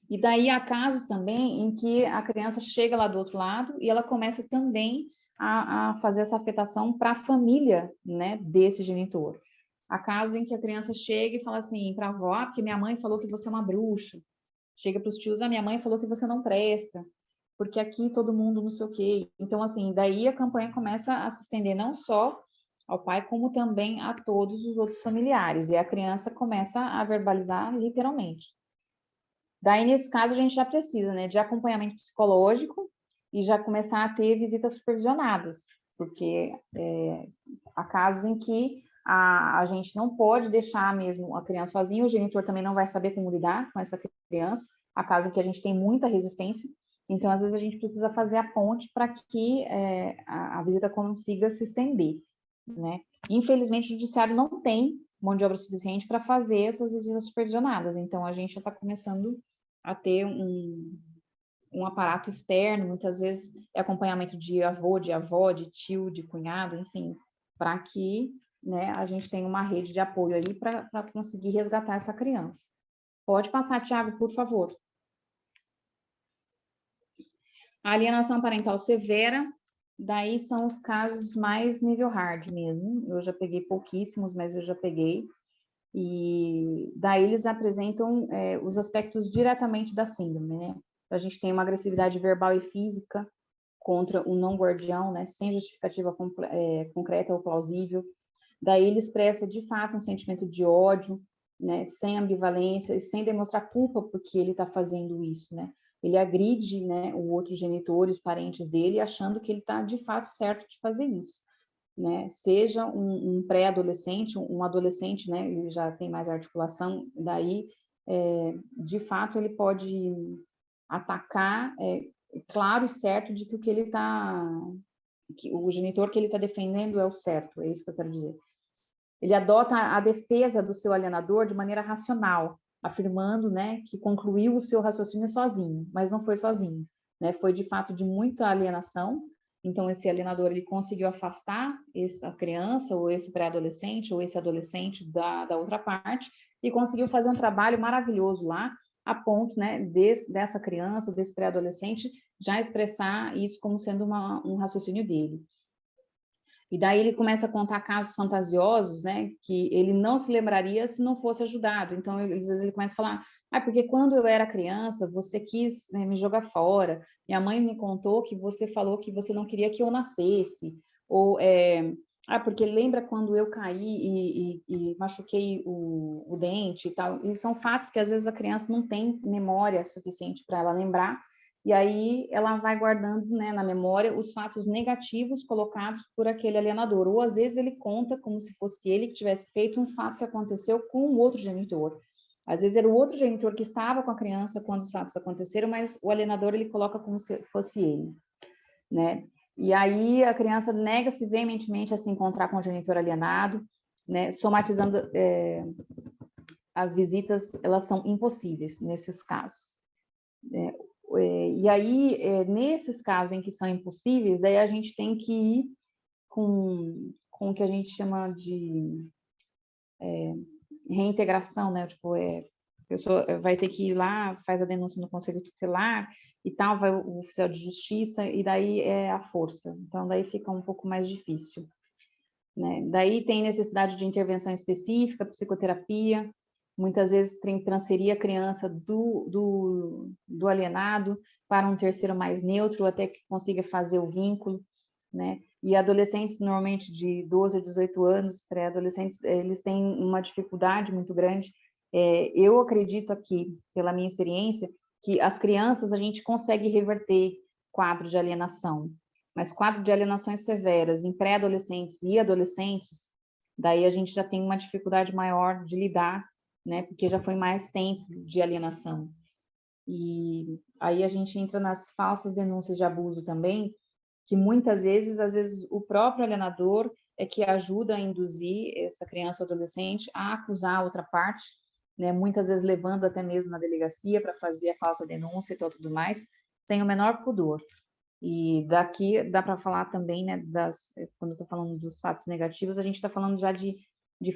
E daí há casos também em que a criança chega lá do outro lado e ela começa também a fazer essa afetação para a família, né, desse genitor. Há casos em que a criança chega e fala assim para a avó, porque minha mãe falou que você é uma bruxa. Chega para os tios, a minha mãe falou que você não presta, porque aqui todo mundo não sei o quê. Então, assim, daí a campanha começa a se estender não só ao pai, como também a todos os outros familiares. E a criança começa a verbalizar literalmente. Daí, nesse caso, a gente já precisa, né, de acompanhamento psicológico e já começar a ter visitas supervisionadas, porque há casos em que a gente não pode deixar mesmo a criança sozinha, o genitor também não vai saber como lidar com essa criança, há casos em que a gente tem muita resistência, então, às vezes, a gente precisa fazer a ponte para que a visita consiga se estender, né? Infelizmente, o judiciário não tem mão de obra suficiente para fazer essas visitas supervisionadas, então a gente já está começando a ter um aparato externo, muitas vezes é acompanhamento de avô, de avó, de tio, de cunhado, enfim, para que, né, a gente tenha uma rede de apoio aí para conseguir resgatar essa criança. Pode passar, Tiago, por favor. A alienação parental severa, daí são os casos mais nível hard mesmo. Eu já peguei pouquíssimos, mas eu já peguei. E daí eles apresentam os aspectos diretamente da síndrome, né? A gente tem uma agressividade verbal e física contra o não guardião, né? Sem justificativa concreta ou plausível. Daí ele expressa, de fato, um sentimento de ódio, né? Sem ambivalência e sem demonstrar culpa porque ele está fazendo isso, né? Ele agride, né, o outro genitor, os parentes dele, achando que ele está, de fato, certo de fazer isso. Né, seja um pré-adolescente, um adolescente, né, ele já tem mais articulação, daí, de fato, ele pode atacar, claro e certo de que o que ele está, o genitor que ele está defendendo é o certo, é isso que eu quero dizer. Ele adota a defesa do seu alienador de maneira racional, afirmando, né, que concluiu o seu raciocínio sozinho, mas não foi sozinho, né, foi de fato de muita alienação. Então, esse alienador, ele conseguiu afastar essa criança, ou esse pré-adolescente, ou esse adolescente da outra parte, e conseguiu fazer um trabalho maravilhoso lá, a ponto, né, dessa criança, desse pré-adolescente, já expressar isso como sendo um raciocínio dele. E daí ele começa a contar casos fantasiosos, né, que ele não se lembraria se não fosse ajudado. Então, às vezes ele começa a falar, porque quando eu era criança, você quis, né, me jogar fora, minha mãe me contou que você falou que você não queria que eu nascesse, ou, porque lembra quando eu caí e machuquei o dente e tal. E são fatos que às vezes a criança não tem memória suficiente para ela lembrar, e aí ela vai guardando, né, na memória os fatos negativos colocados por aquele alienador. Ou às vezes ele conta como se fosse ele que tivesse feito um fato que aconteceu com o outro genitor. Às vezes era o outro genitor que estava com a criança quando os fatos aconteceram, mas o alienador ele coloca como se fosse ele, né? E aí a criança nega-se veementemente a se encontrar com o genitor alienado, né, somatizando as visitas, elas são impossíveis nesses casos. E aí, nesses casos em que são impossíveis, daí a gente tem que ir com o que a gente chama de reintegração, né? Tipo, a pessoa vai ter que ir lá, faz a denúncia no Conselho Tutelar e tal, vai o oficial de justiça, e daí é a força. Então, daí fica um pouco mais difícil, né? Daí tem necessidade de intervenção específica, psicoterapia, muitas vezes transferir a criança do alienado para um terceiro mais neutro, até que consiga fazer o vínculo, né? E adolescentes, normalmente de 12 a 18 anos, pré-adolescentes, eles têm uma dificuldade muito grande. Eu acredito aqui, pela minha experiência, que as crianças a gente consegue reverter quadro de alienação, mas quadro de alienações severas em pré-adolescentes e adolescentes, daí a gente já tem uma dificuldade maior de lidar, né? Porque já foi mais tempo de alienação. E aí a gente entra nas falsas denúncias de abuso também, que muitas vezes, às vezes, o próprio alienador é que ajuda a induzir essa criança ou adolescente a acusar a outra parte, né? Muitas vezes levando até mesmo na delegacia para fazer a falsa denúncia e tudo mais, sem o menor pudor. E daqui dá para falar também, né, quando eu estou falando dos fatos negativos, a gente está falando já de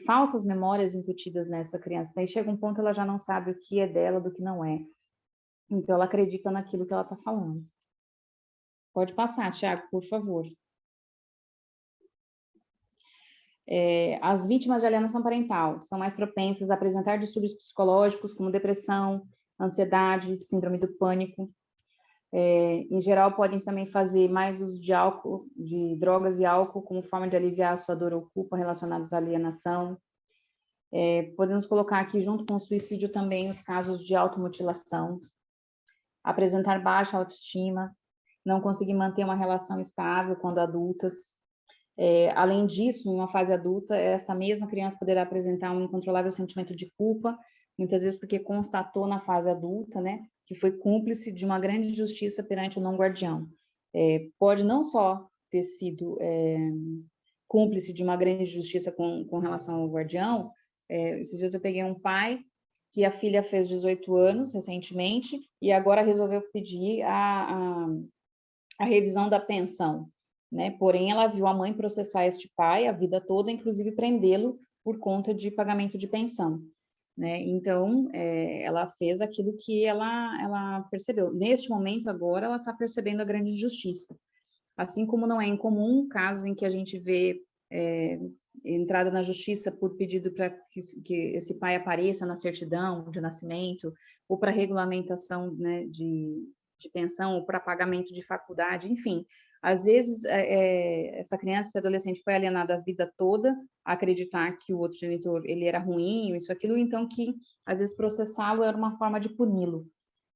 falsas memórias incutidas nessa criança. Daí chega um ponto ela já não sabe o que é dela, do que não é. Então ela acredita naquilo que ela está falando. Pode passar, Tiago, por favor. As vítimas de alienação parental são mais propensas a apresentar distúrbios psicológicos como depressão, ansiedade, síndrome do pânico. Em geral, podem também fazer mais uso de álcool, de drogas e álcool, como forma de aliviar a sua dor ou culpa relacionadas à alienação. Podemos colocar aqui, junto com o suicídio, também os casos de automutilação, apresentar baixa autoestima, não conseguir manter uma relação estável quando adultas. Além disso, em uma fase adulta, esta mesma criança poderá apresentar um incontrolável sentimento de culpa, muitas vezes porque constatou na fase adulta, né, que foi cúmplice de uma grande injustiça perante o não-guardião. Pode não só ter sido cúmplice de uma grande injustiça com relação ao guardião. Esses dias eu peguei um pai que a filha fez 18 anos recentemente e agora resolveu pedir a revisão da pensão, né? Porém, ela viu a mãe processar este pai a vida toda, inclusive prendê-lo por conta de pagamento de pensão, né? Então, ela fez aquilo que ela percebeu. Neste momento, agora, ela está percebendo a grande injustiça. Assim como não é incomum casos em que a gente vê entrada na justiça por pedido para que esse pai apareça na certidão de nascimento, ou para regulamentação, né, de pensão, ou para pagamento de faculdade, enfim. Às vezes, essa criança, esse adolescente foi alienada a vida toda a acreditar que o outro genitor ele era ruim, isso, aquilo, então que, às vezes, processá-lo era uma forma de puni-lo,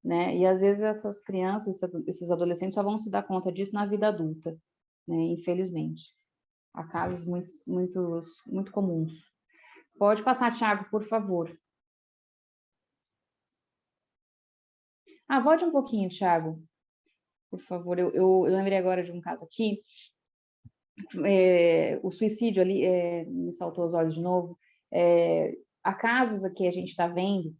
né? E, às vezes, essas crianças, esses adolescentes só vão se dar conta disso na vida adulta, né? Infelizmente. Há casos muito comuns. Pode passar, Thiago, por favor. Volte um pouquinho, Thiago, por favor. Eu lembrei agora de um caso aqui. O suicídio ali me saltou aos olhos de novo. Há casos aqui a gente está vendo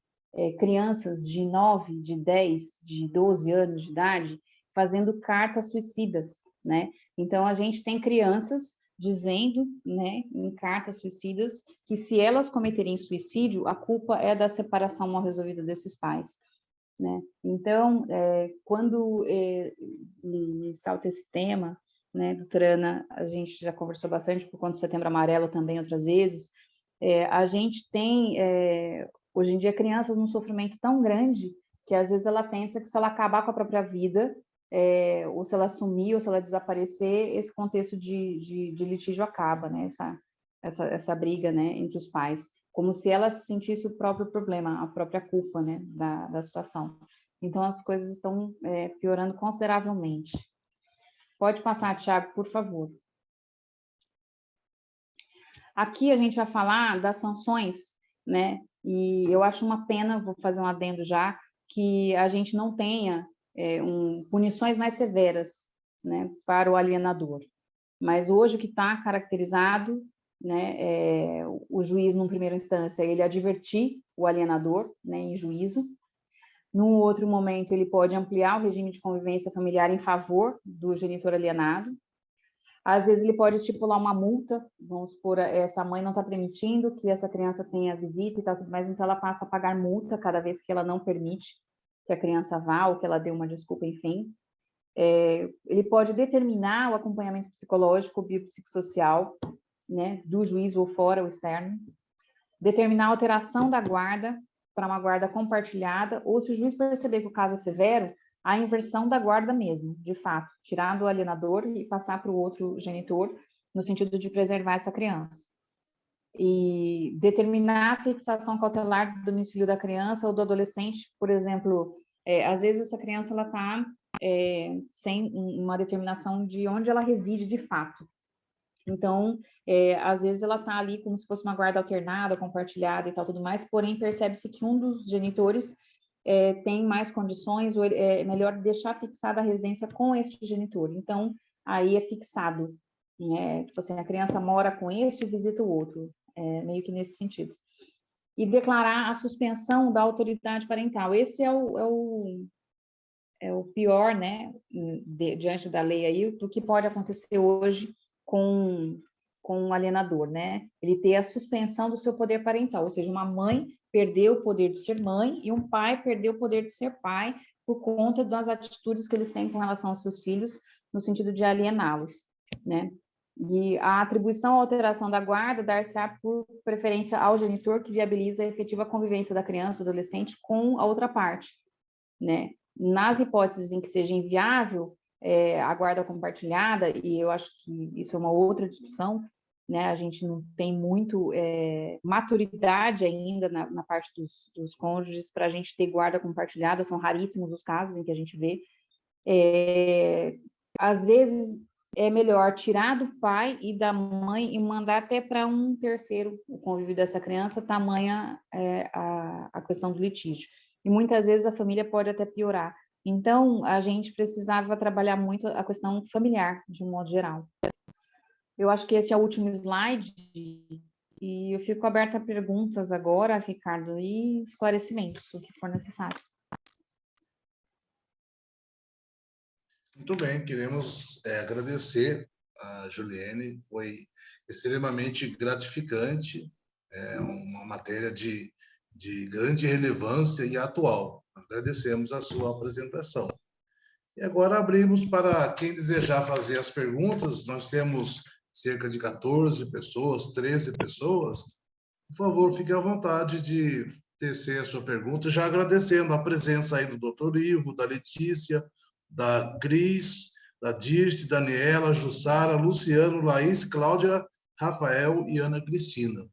crianças de 9, de 10, de 12 anos de idade fazendo cartas suicidas, né? Então, a gente tem crianças dizendo, né, em cartas suicidas, que se elas cometerem suicídio, a culpa é da separação mal resolvida desses pais, né? Então, quando me salta esse tema, né, doutora Ana, a gente já conversou bastante por conta do Setembro Amarelo também outras vezes, a gente tem, hoje em dia, crianças num sofrimento tão grande que às vezes ela pensa que se ela acabar com a própria vida, ou se ela sumir, ou se ela desaparecer, esse contexto de litígio acaba, né? Essa briga, né, entre os pais, como se ela sentisse o próprio problema, a própria culpa, né, da situação. Então, as coisas estão piorando consideravelmente. Pode passar, Thiago, por favor. Aqui a gente vai falar das sanções, né? E eu acho uma pena, vou fazer um adendo já, que a gente não tenha punições mais severas, né, para o alienador. Mas hoje o que está caracterizado, né, o juiz, numa primeira instância, ele advertir o alienador, né, em juízo. Num outro momento, ele pode ampliar o regime de convivência familiar em favor do genitor alienado. Às vezes, ele pode estipular uma multa, vamos supor, essa mãe não está permitindo que essa criança tenha visita e tal, tudo mais, então ela passa a pagar multa cada vez que ela não permite que a criança vá ou que ela dê uma desculpa, enfim. Ele pode determinar o acompanhamento psicológico ou biopsicossocial, né, do juiz ou fora, o externo. determinar a alteração da guarda para uma guarda compartilhada, ou se o juiz perceber que o caso é severo, a inversão da guarda mesmo, de fato, tirar do alienador e passar para o outro genitor, no sentido de preservar essa criança. E determinar a fixação cautelar do domicílio da criança ou do adolescente, por exemplo, às vezes essa criança ela está sem uma determinação de onde ela reside de fato. Então, às vezes ela está ali como se fosse uma guarda alternada, compartilhada e tal, tudo mais, porém percebe-se que um dos genitores tem mais condições, ou é melhor deixar fixada a residência com este genitor. Então, aí é fixado, né? Tipo assim, a criança mora com este e visita o outro, meio que nesse sentido. E declarar a suspensão da autoridade parental. Esse é o pior, né, diante da lei aí, do que pode acontecer hoje com um alienador, né? Ele ter a suspensão do seu poder parental, ou seja, uma mãe perdeu o poder de ser mãe e um pai perdeu o poder de ser pai por conta das atitudes que eles têm com relação aos seus filhos, no sentido de aliená-los, né? E a atribuição ou alteração da guarda dar-se-á por preferência ao genitor que viabiliza a efetiva convivência da criança ou adolescente com a outra parte, né? Nas hipóteses em que seja inviável a guarda compartilhada, e eu acho que isso é uma outra discussão, né? A gente não tem muito maturidade ainda na parte dos cônjuges para a gente ter guarda compartilhada, são raríssimos os casos em que a gente vê. Às vezes é melhor tirar do pai e da mãe e mandar até para um terceiro o convívio dessa criança, tamanha a questão do litígio. E muitas vezes a família pode até piorar. Então, a gente precisava trabalhar muito a questão familiar, de um modo geral. Eu acho que esse é o último slide, e eu fico aberta a perguntas agora, Ricardo, e esclarecimentos, o que for necessário. Muito bem, queremos agradecer a Juliene, foi extremamente gratificante, uma matéria de grande relevância e atual. Agradecemos a sua apresentação. E agora abrimos para quem desejar fazer as perguntas. Nós temos cerca de 14 pessoas, 13 pessoas. Por favor, fique à vontade de tecer a sua pergunta, já agradecendo a presença aí do Dr. Ivo, da Letícia, da Cris, da Dirce, Daniela, Jussara, Luciano, Laís, Cláudia, Rafael e Ana Cristina.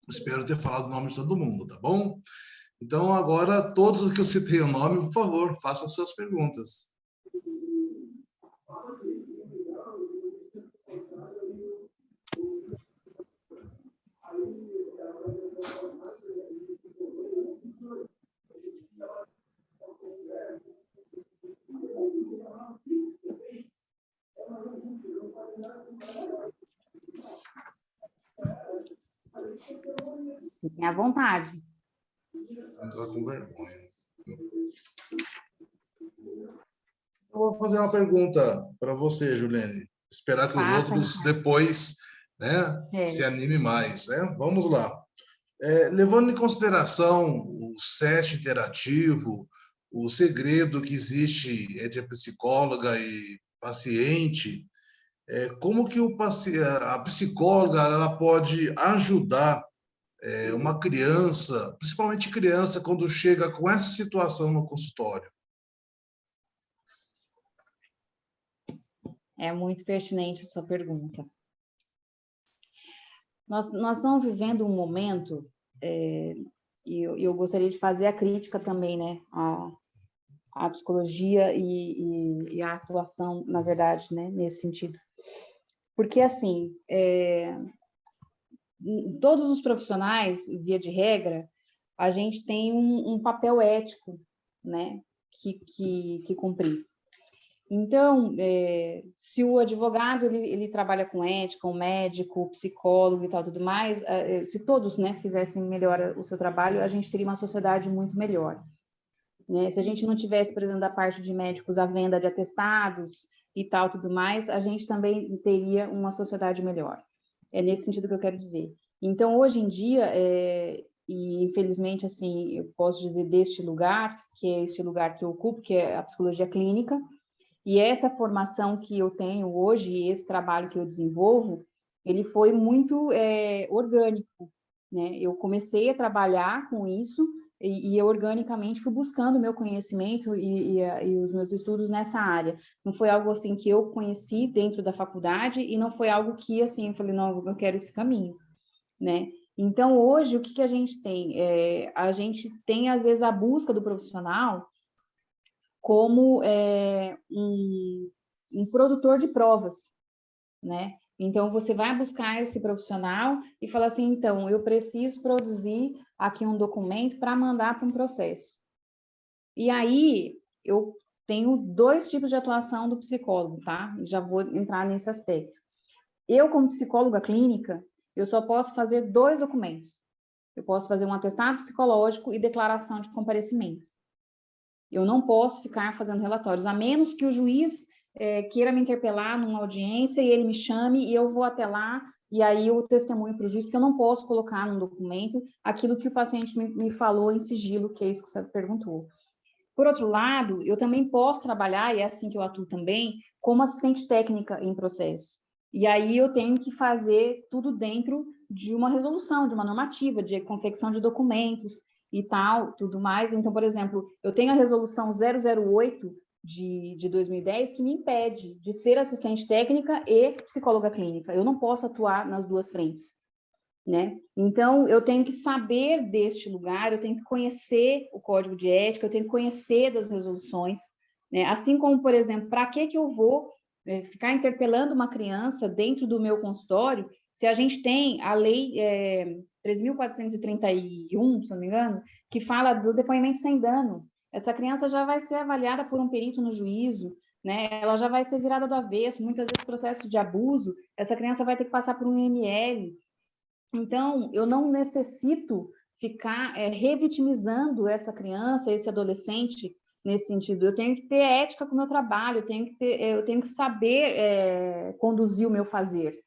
Espero ter falado o nome de todo mundo, tá bom? Então, agora, todos os que eu citei o nome, por favor, façam suas perguntas. Fiquem à vontade. Estou com vergonha. Eu vou fazer uma pergunta para você, Juliane. Esperar que os outros depois, né, se animem mais, né? Vamos lá. Levando em consideração o set interativo, o segredo que existe entre a psicóloga e paciente, como que a psicóloga ela pode ajudar uma criança, principalmente criança, quando chega com essa situação no consultório? É muito pertinente essa pergunta. Nós estamos vivendo um momento, e eu gostaria de fazer a crítica também, né, à psicologia e à atuação, na verdade, né, nesse sentido. Porque, assim, todos os profissionais, via de regra, a gente tem um papel ético, né, que cumprir. Então, se o advogado ele trabalha com ética, o médico, o psicólogo e tal, tudo mais, se todos, né, fizessem melhor o seu trabalho, a gente teria uma sociedade muito melhor. Né? Se a gente não tivesse, por exemplo, da parte de médicos a venda de atestados e tal, tudo mais, a gente também teria uma sociedade melhor. É nesse sentido que eu quero dizer. Então, hoje em dia, e infelizmente, assim, eu posso dizer deste lugar, que é este lugar que eu ocupo, que é a psicologia clínica, e essa formação que eu tenho hoje, esse trabalho que eu desenvolvo, ele foi muito orgânico, né? Eu comecei a trabalhar com isso e eu organicamente fui buscando o meu conhecimento e os meus estudos nessa área. Não foi algo assim que eu conheci dentro da faculdade e não foi algo que assim eu falei, não, eu quero esse caminho, né? Então hoje o que a gente tem? A gente tem às vezes a busca do profissional como um produtor de provas, né? Então, você vai buscar esse profissional e fala assim, então, eu preciso produzir aqui um documento para mandar para um processo. E aí, eu tenho 2 tipos de atuação do psicólogo, tá? Já vou entrar nesse aspecto. Eu, como psicóloga clínica, eu só posso fazer 2 documentos. Eu posso fazer um atestado psicológico e declaração de comparecimento. Eu não posso ficar fazendo relatórios, a menos que o juiz queira me interpelar numa audiência e ele me chame e eu vou até lá e aí eu testemunho para o juiz, porque eu não posso colocar num documento aquilo que o paciente me falou em sigilo, que é isso que você perguntou. Por outro lado, eu também posso trabalhar, e é assim que eu atuo também, como assistente técnica em processo. E aí eu tenho que fazer tudo dentro de uma resolução, de uma normativa, de confecção de documentos e tal, tudo mais. Então, por exemplo, eu tenho a resolução 008 de 2010 que me impede de ser assistente técnica e psicóloga clínica. Eu não posso atuar nas 2 frentes, né? Então, eu tenho que saber deste lugar, eu tenho que conhecer o código de ética, eu tenho que conhecer das resoluções, né? Assim como, por exemplo, para que eu vou ficar interpelando uma criança dentro do meu consultório, se a gente tem a lei 3.431, se não me engano, que fala do depoimento sem dano. Essa criança já vai ser avaliada por um perito no juízo, né? Ela já vai ser virada do avesso, muitas vezes processo de abuso, essa criança vai ter que passar por um IML. Então, eu não necessito ficar revitimizando essa criança, esse adolescente, nesse sentido. Eu tenho que ter ética com o meu trabalho, eu tenho que saber conduzir o meu fazer,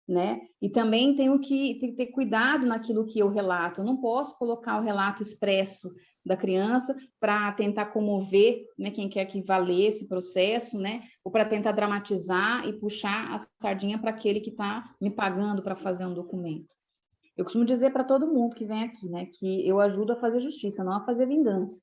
né? E também tenho que ter cuidado naquilo que eu relato. Eu não posso colocar o relato expresso da criança para tentar comover, né, quem quer que vá ler esse processo, né? Ou para tentar dramatizar e puxar a sardinha para aquele que está me pagando para fazer um documento. Eu costumo dizer para todo mundo que vem aqui, né, que eu ajudo a fazer justiça, não a fazer vingança.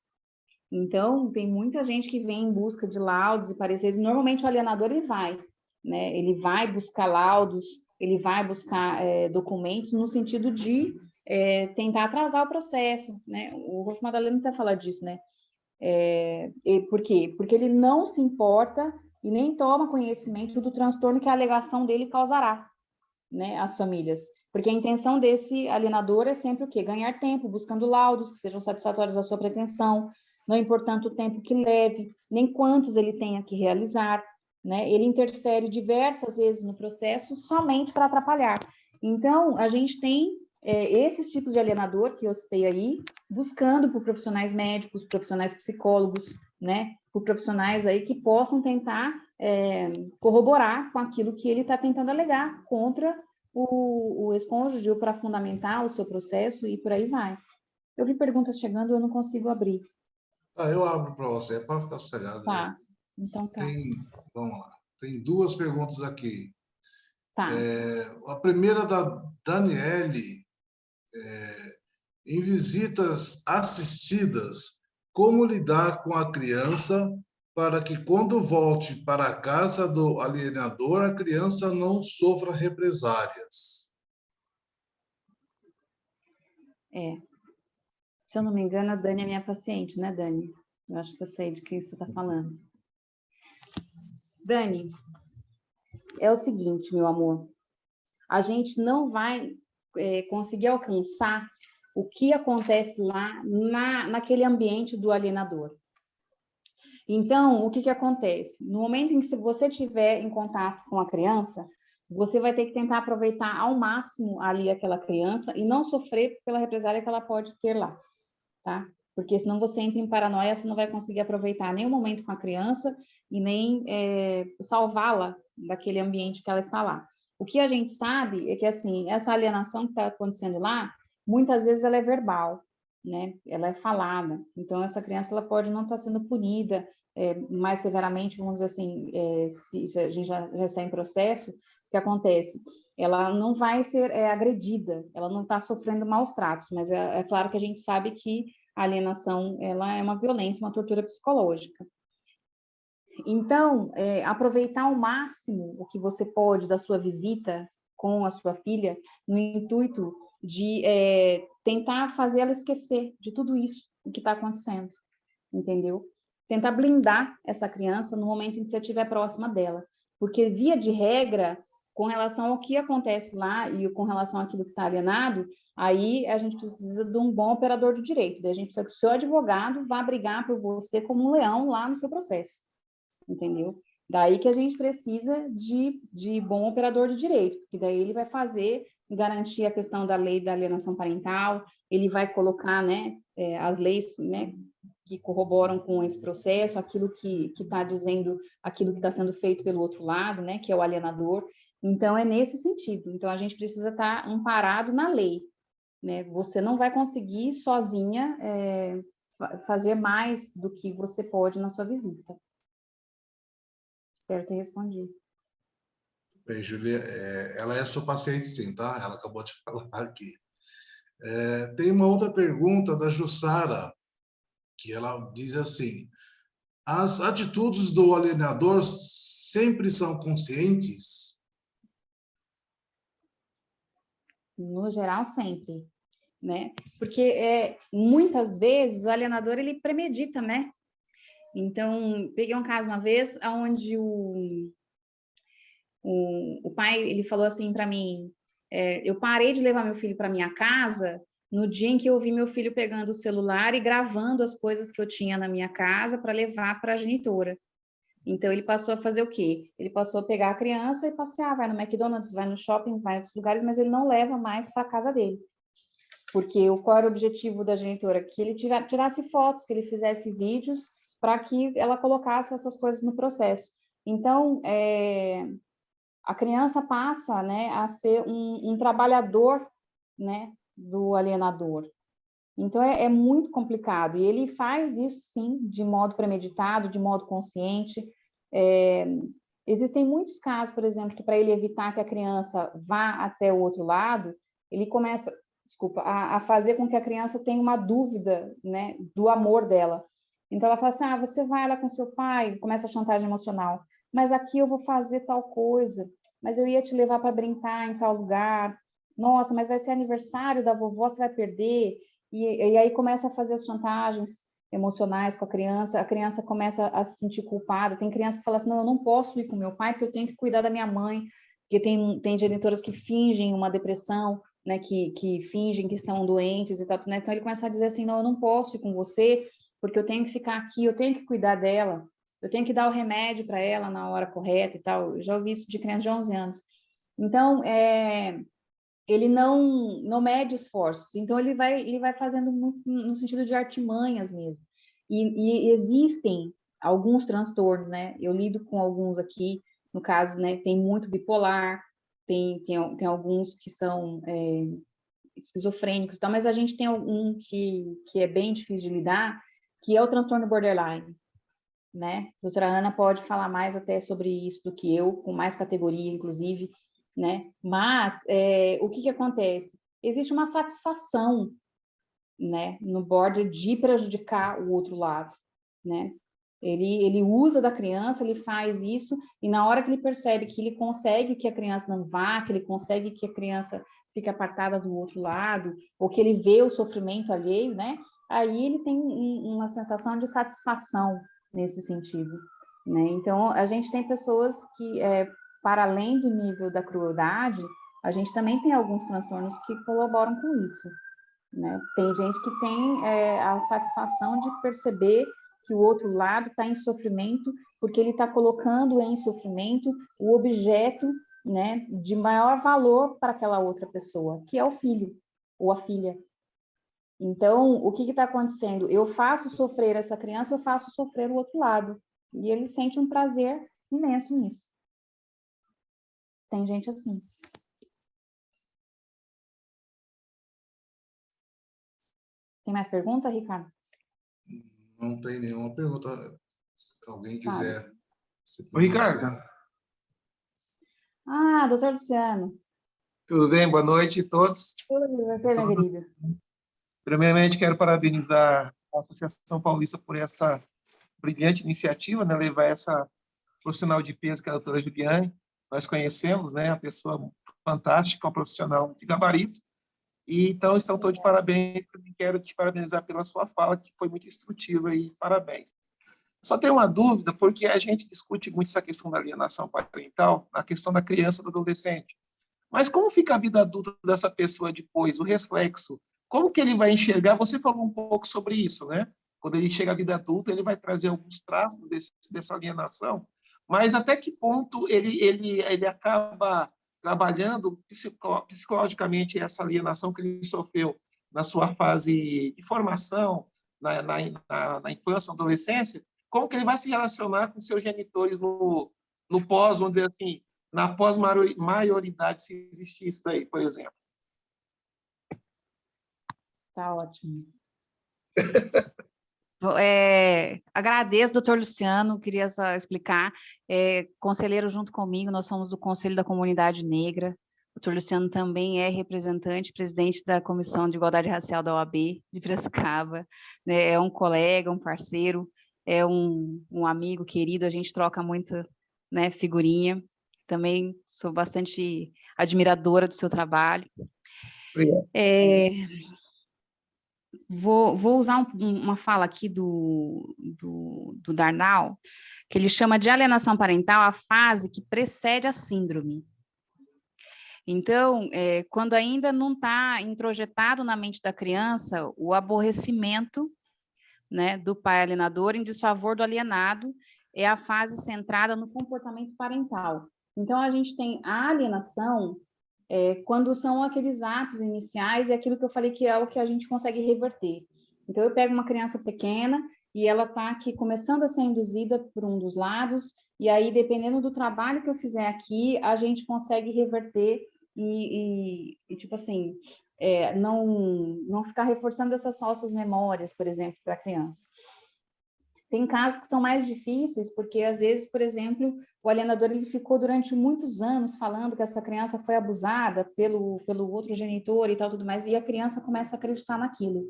Então, tem muita gente que vem em busca de laudos e pareceres. Normalmente, o alienador, ele vai, né? Ele vai buscar laudos, ele vai buscar documentos no sentido de tentar atrasar o processo, né? O Rolf Madalena até fala disso, né? Por quê? Porque ele não se importa e nem toma conhecimento do transtorno que a alegação dele causará, né, às famílias. Porque a intenção desse alienador é sempre o quê? Ganhar tempo, buscando laudos que sejam satisfatórios à sua pretensão, não importando o tempo que leve, nem quantos ele tenha que realizar, né? Ele interfere diversas vezes no processo somente para atrapalhar. Então, a gente tem esses tipos de alienador que eu citei aí, buscando por profissionais médicos, profissionais psicólogos, né? Por profissionais aí que possam tentar corroborar com aquilo que ele está tentando alegar contra o ex-cônjuge ou para fundamentar o seu processo e por aí vai. Eu vi perguntas chegando, eu não consigo abrir. Eu abro para você, é para ficar sossegado. Tá, então tá. Vamos lá. Tem 2 perguntas aqui. Tá. A primeira da Daniele. Em visitas assistidas, como lidar com a criança para que, quando volte para a casa do alienador, a criança não sofra represálias? Se eu não me engano, a Dani é minha paciente, né, Dani? Eu acho que eu sei de quem você está falando. Dani, é o seguinte, meu amor. A gente não vai conseguir alcançar o que acontece lá naquele ambiente do alienador. Então, o que acontece? No momento em que você estiver em contato com a criança, você vai ter que tentar aproveitar ao máximo ali aquela criança e não sofrer pela represália que ela pode ter lá, tá? Porque senão você entra em paranoia, você não vai conseguir aproveitar nem o momento com a criança e nem salvá-la daquele ambiente que ela está lá. O que a gente sabe é que, assim, essa alienação que está acontecendo lá, muitas vezes ela é verbal, né? Ela é falada. Então, essa criança ela pode não estar sendo punida mais severamente, vamos dizer assim, se a gente já está em processo, que acontece? Ela não vai ser agredida, ela não está sofrendo maus tratos, mas é claro que a gente sabe que a alienação ela é uma violência, uma tortura psicológica. Então, aproveitar ao máximo o que você pode da sua visita com a sua filha, no intuito de tentar fazer ela esquecer de tudo isso, o que está acontecendo, entendeu? Tentar blindar essa criança no momento em que você estiver próxima dela. Porque, via de regra, com relação ao que acontece lá e com relação àquilo que está alienado, aí a gente precisa de um bom operador do direito. Daí a gente precisa que o seu advogado vá brigar por você como um leão lá no seu processo, entendeu? Daí que a gente precisa de bom operador de direito, porque daí ele vai fazer, garantir a questão da lei da alienação parental, ele vai colocar, né, as leis, né, que corroboram com esse processo, aquilo que está dizendo, aquilo que está sendo feito pelo outro lado, né, que é o alienador. Então, é nesse sentido. Então, a gente precisa estar amparado na lei, né? Você não vai conseguir sozinha fazer mais do que você pode na sua visita. Espero ter respondido. Bem, Júlia, ela é sua paciente sim, tá? Ela acabou de falar aqui. Tem uma outra pergunta da Jussara, que ela diz assim: as atitudes do alienador sempre são conscientes? No geral, sempre, né? Porque muitas vezes o alienador ele premedita, né? Então, peguei um caso uma vez onde o pai ele falou assim para mim: eu parei de levar meu filho para minha casa no dia em que eu ouvi meu filho pegando o celular e gravando as coisas que eu tinha na minha casa para levar para a genitora. Então, ele passou a fazer o quê? Ele passou a pegar a criança e passear, vai no McDonald's, vai no shopping, vai em outros lugares, mas ele não leva mais para a casa dele. Porque qual era o objetivo da genitora? Que ele tirasse fotos, que ele fizesse vídeos para que ela colocasse essas coisas no processo. Então, a criança passa, né, a ser um trabalhador, né, do alienador. Então, é muito complicado. E ele faz isso, sim, de modo premeditado, de modo consciente. Existem muitos casos, por exemplo, que para ele evitar que a criança vá até o outro lado, ele começa, a fazer com que a criança tenha uma dúvida, né, do amor dela. Então, ela fala assim, você vai lá com seu pai, começa a chantagem emocional, mas aqui eu vou fazer tal coisa, mas eu ia te levar para brincar em tal lugar, nossa, mas vai ser aniversário da vovó, você vai perder, e aí começa a fazer as chantagens emocionais com a criança começa a se sentir culpada, tem criança que fala assim, não, eu não posso ir com meu pai porque eu tenho que cuidar da minha mãe, porque tem genitoras que fingem uma depressão, né, que fingem que estão doentes e tal, né? Então ele começa a dizer assim, não, eu não posso ir com você porque eu tenho que ficar aqui, eu tenho que cuidar dela, eu tenho que dar o remédio para ela na hora correta e tal. Eu já ouvi isso de criança de 11 anos. Então, ele não mede esforços, então ele vai fazendo muito no sentido de artimanhas mesmo. E existem alguns transtornos, né? Eu lido com alguns aqui, no caso, né? Tem muito bipolar, tem alguns que são esquizofrênicos, então, mas a gente tem um que é bem difícil de lidar, que é o transtorno borderline, né? A doutora Ana pode falar mais até sobre isso do que eu, com mais categoria, inclusive, né? Mas o que acontece? Existe uma satisfação, né, no border de prejudicar o outro lado, né? Ele usa da criança, ele faz isso, e na hora que ele percebe que ele consegue que a criança não vá, que ele consegue que a criança fique apartada do outro lado, ou que ele vê o sofrimento alheio, né? Aí ele tem uma sensação de satisfação nesse sentido, né? Então, a gente tem pessoas que, para além do nível da crueldade, a gente também tem alguns transtornos que colaboram com isso, né? Tem gente que tem a satisfação de perceber que o outro lado está em sofrimento, porque ele está colocando em sofrimento o objeto, né, de maior valor para aquela outra pessoa, que é o filho ou a filha. Então, o que está acontecendo? Eu faço sofrer essa criança, eu faço sofrer o outro lado. E ele sente um prazer imenso nisso. Tem gente assim. Tem mais pergunta, Ricardo? Não tem nenhuma pergunta. Se alguém quiser se Ô, Ricardo, pronunciar. Ah, doutor Luciano. Tudo bem? Boa noite a todos. Oi, você, minha querida. Primeiramente, quero parabenizar a Associação Paulista por essa brilhante iniciativa, né? Levar essa profissional de peso, que é a doutora Juliane. Nós conhecemos, né? A pessoa fantástica, um profissional de gabarito. E, então, estão todos de parabéns. E quero te parabenizar pela sua fala, que foi muito instrutiva, e parabéns. Só tenho uma dúvida, porque a gente discute muito essa questão da alienação parental, a questão da criança e do adolescente. Mas como fica a vida adulta dessa pessoa depois, o reflexo? Como que ele vai enxergar? Você falou um pouco sobre isso, né? Quando ele chega à vida adulta, ele vai trazer alguns traços dessa alienação, mas até que ponto ele acaba trabalhando psicologicamente essa alienação que ele sofreu na sua fase de formação, na infância, na adolescência? Como que ele vai se relacionar com seus genitores no pós, vamos dizer assim, na pós-maioridade, se existir isso daí, por exemplo? Tá ótimo. Agradeço, doutor Luciano, queria só explicar, conselheiro junto comigo, nós somos do Conselho da Comunidade Negra, o doutor Luciano também é representante, presidente da Comissão de Igualdade Racial da OAB de Piracicaba, né, é um colega, um parceiro, é um amigo querido, a gente troca muita, né, figurinha, também sou bastante admiradora do seu trabalho. Obrigado. Vou usar uma fala aqui do Darnall, que ele chama de alienação parental a fase que precede a síndrome. Então, quando ainda não está introjetado na mente da criança o aborrecimento, né, do pai alienador em desfavor do alienado, é a fase centrada no comportamento parental. Então, a gente tem a alienação quando são aqueles atos iniciais, é aquilo que eu falei que é o que a gente consegue reverter. Então, eu pego uma criança pequena e ela está aqui começando a ser induzida por um dos lados, e aí, dependendo do trabalho que eu fizer aqui, a gente consegue reverter e tipo assim, não ficar reforçando essas falsas memórias, por exemplo, para a criança. Tem casos que são mais difíceis, porque às vezes, por exemplo, o alienador ele ficou durante muitos anos falando que essa criança foi abusada pelo outro genitor e tal, tudo mais, e a criança começa a acreditar naquilo.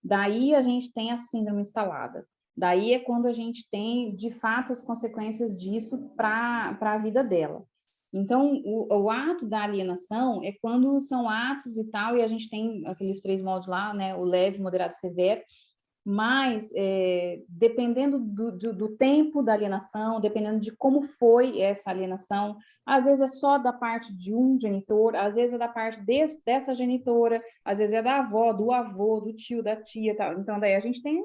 Daí a gente tem a síndrome instalada. Daí é quando a gente tem, de fato, as consequências disso para a vida dela. Então, o ato da alienação é quando são atos e tal, e a gente tem aqueles 3 modos lá, né, o leve, moderado e severo, mas dependendo do tempo da alienação, dependendo de como foi essa alienação, às vezes é só da parte de um genitor, às vezes é da parte dessa genitora, às vezes é da avó, do avô, do tio, da tia, tal. Então daí a gente tem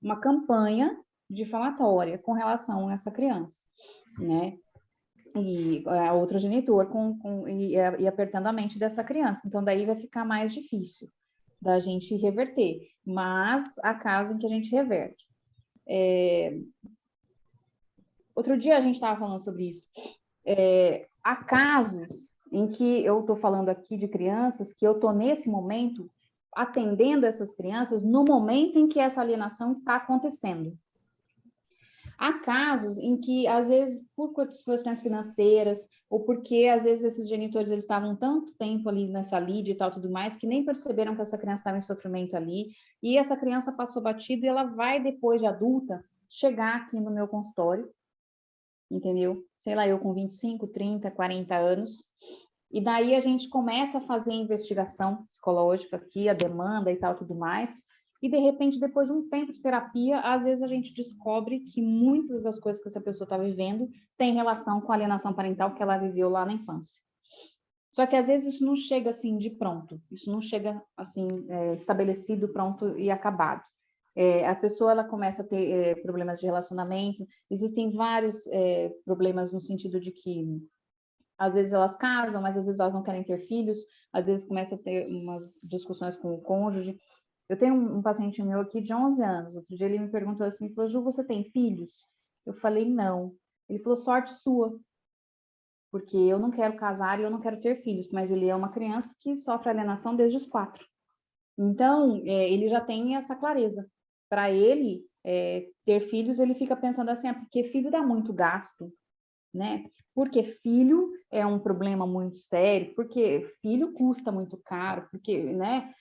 uma campanha difamatória com relação a essa criança, né? E a outro genitor e apertando a mente dessa criança. Então daí vai ficar mais difícil da gente reverter, mas há casos em que a gente reverte. Outro dia a gente estava falando sobre isso. Há casos em que eu estou falando aqui de crianças que eu estou nesse momento atendendo essas crianças no momento em que essa alienação está acontecendo. Há casos em que, às vezes, por questões financeiras, ou porque, às vezes, esses genitores eles estavam tanto tempo ali nessa lide e tal, tudo mais, que nem perceberam que essa criança estava em sofrimento ali, e essa criança passou batido e ela vai, depois de adulta, chegar aqui no meu consultório, entendeu? Sei lá, eu com 25, 30, 40 anos, e daí a gente começa a fazer a investigação psicológica aqui, a demanda e tal, tudo mais, e, de repente, depois de um tempo de terapia, às vezes a gente descobre que muitas das coisas que essa pessoa está vivendo tem relação com a alienação parental que ela viveu lá na infância. Só que, às vezes, isso não chega, assim, de pronto. Isso não chega, assim, estabelecido, pronto e acabado. A pessoa, ela começa a ter problemas de relacionamento. Existem vários problemas no sentido de que, às vezes, elas casam, mas, às vezes, elas não querem ter filhos. Às vezes, começa a ter umas discussões com o cônjuge. Eu tenho um paciente meu aqui de 11 anos. Outro dia ele me perguntou assim, falou, Ju, você tem filhos? Eu falei, não. Ele falou, sorte sua, porque eu não quero casar e eu não quero ter filhos, mas ele é uma criança que sofre alienação desde os 4. Então, ele já tem essa clareza. Para ele, ter filhos, ele fica pensando assim, porque filho dá muito gasto, né? Porque filho é um problema muito sério, porque filho custa muito caro, porque, né,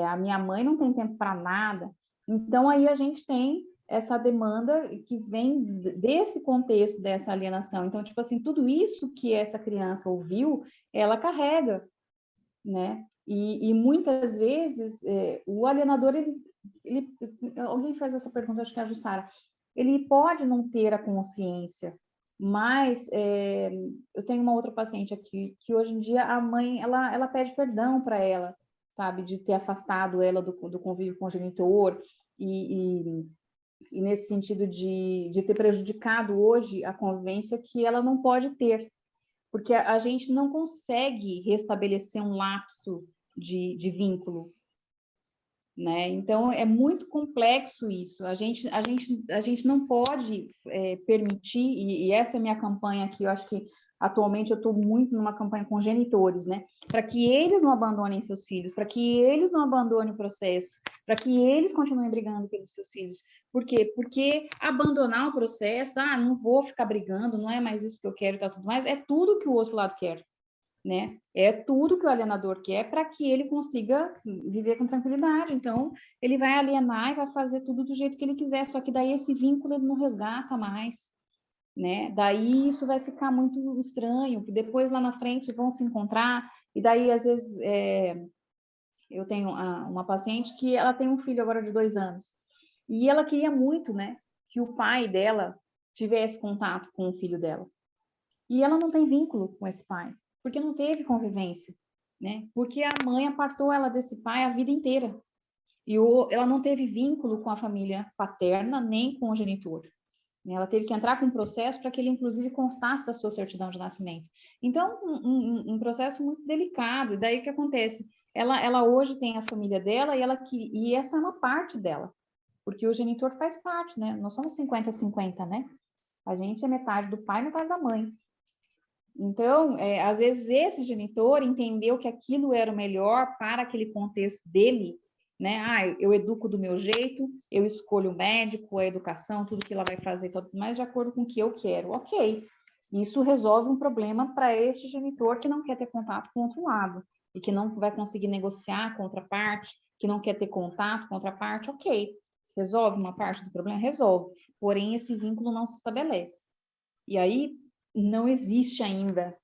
a minha mãe não tem tempo para nada. Então, aí a gente tem essa demanda que vem desse contexto, dessa alienação. Então, tipo assim, tudo isso que essa criança ouviu, ela carrega, né? E muitas vezes, o alienador, alguém fez essa pergunta, acho que é a Jussara, ele pode não ter a consciência, mas eu tenho uma outra paciente aqui, que hoje em dia a mãe, ela pede perdão para ela, sabe, de ter afastado ela do convívio com o genitor, e nesse sentido de ter prejudicado hoje a convivência que ela não pode ter, porque a gente não consegue restabelecer um lapso de vínculo, né? Então, é muito complexo isso. A gente não pode permitir, e essa é a minha campanha aqui, eu acho que atualmente eu estou muito numa campanha com genitores, né? Para que eles não abandonem seus filhos, para que eles não abandonem o processo, para que eles continuem brigando pelos seus filhos. Por quê? Porque abandonar o processo, não vou ficar brigando, não é mais isso que eu quero, tá tudo mais, é tudo que o outro lado quer, né? É tudo que o alienador quer para que ele consiga viver com tranquilidade. Então, ele vai alienar e vai fazer tudo do jeito que ele quiser, só que daí esse vínculo ele não resgata mais, né? Daí isso vai ficar muito estranho, que depois lá na frente vão se encontrar, e daí às vezes eu tenho uma paciente que ela tem um filho agora de 2 anos, e ela queria muito, né, que o pai dela tivesse contato com o filho dela. E ela não tem vínculo com esse pai, porque não teve convivência, né? Porque a mãe apartou ela desse pai a vida inteira. E ela não teve vínculo com a família paterna, nem com o genitor. Ela teve que entrar com um processo para que ele, inclusive, constasse da sua certidão de nascimento. Então, um processo muito delicado. E daí o que acontece? Ela hoje tem a família dela e essa é uma parte dela, porque o genitor faz parte, né? Nós somos 50-50, né? A gente é metade do pai e metade da mãe. Então, às vezes, esse genitor entendeu que aquilo era o melhor para aquele contexto dele, né? Eu educo do meu jeito, eu escolho o médico, a educação, tudo que ela vai fazer, tudo mais de acordo com o que eu quero. Ok, isso resolve um problema para esse genitor que não quer ter contato com o outro lado e que não vai conseguir negociar com outra parte, que não quer ter contato com outra parte. Ok, resolve uma parte do problema? Resolve. Porém, esse vínculo não se estabelece. E aí, não existe ainda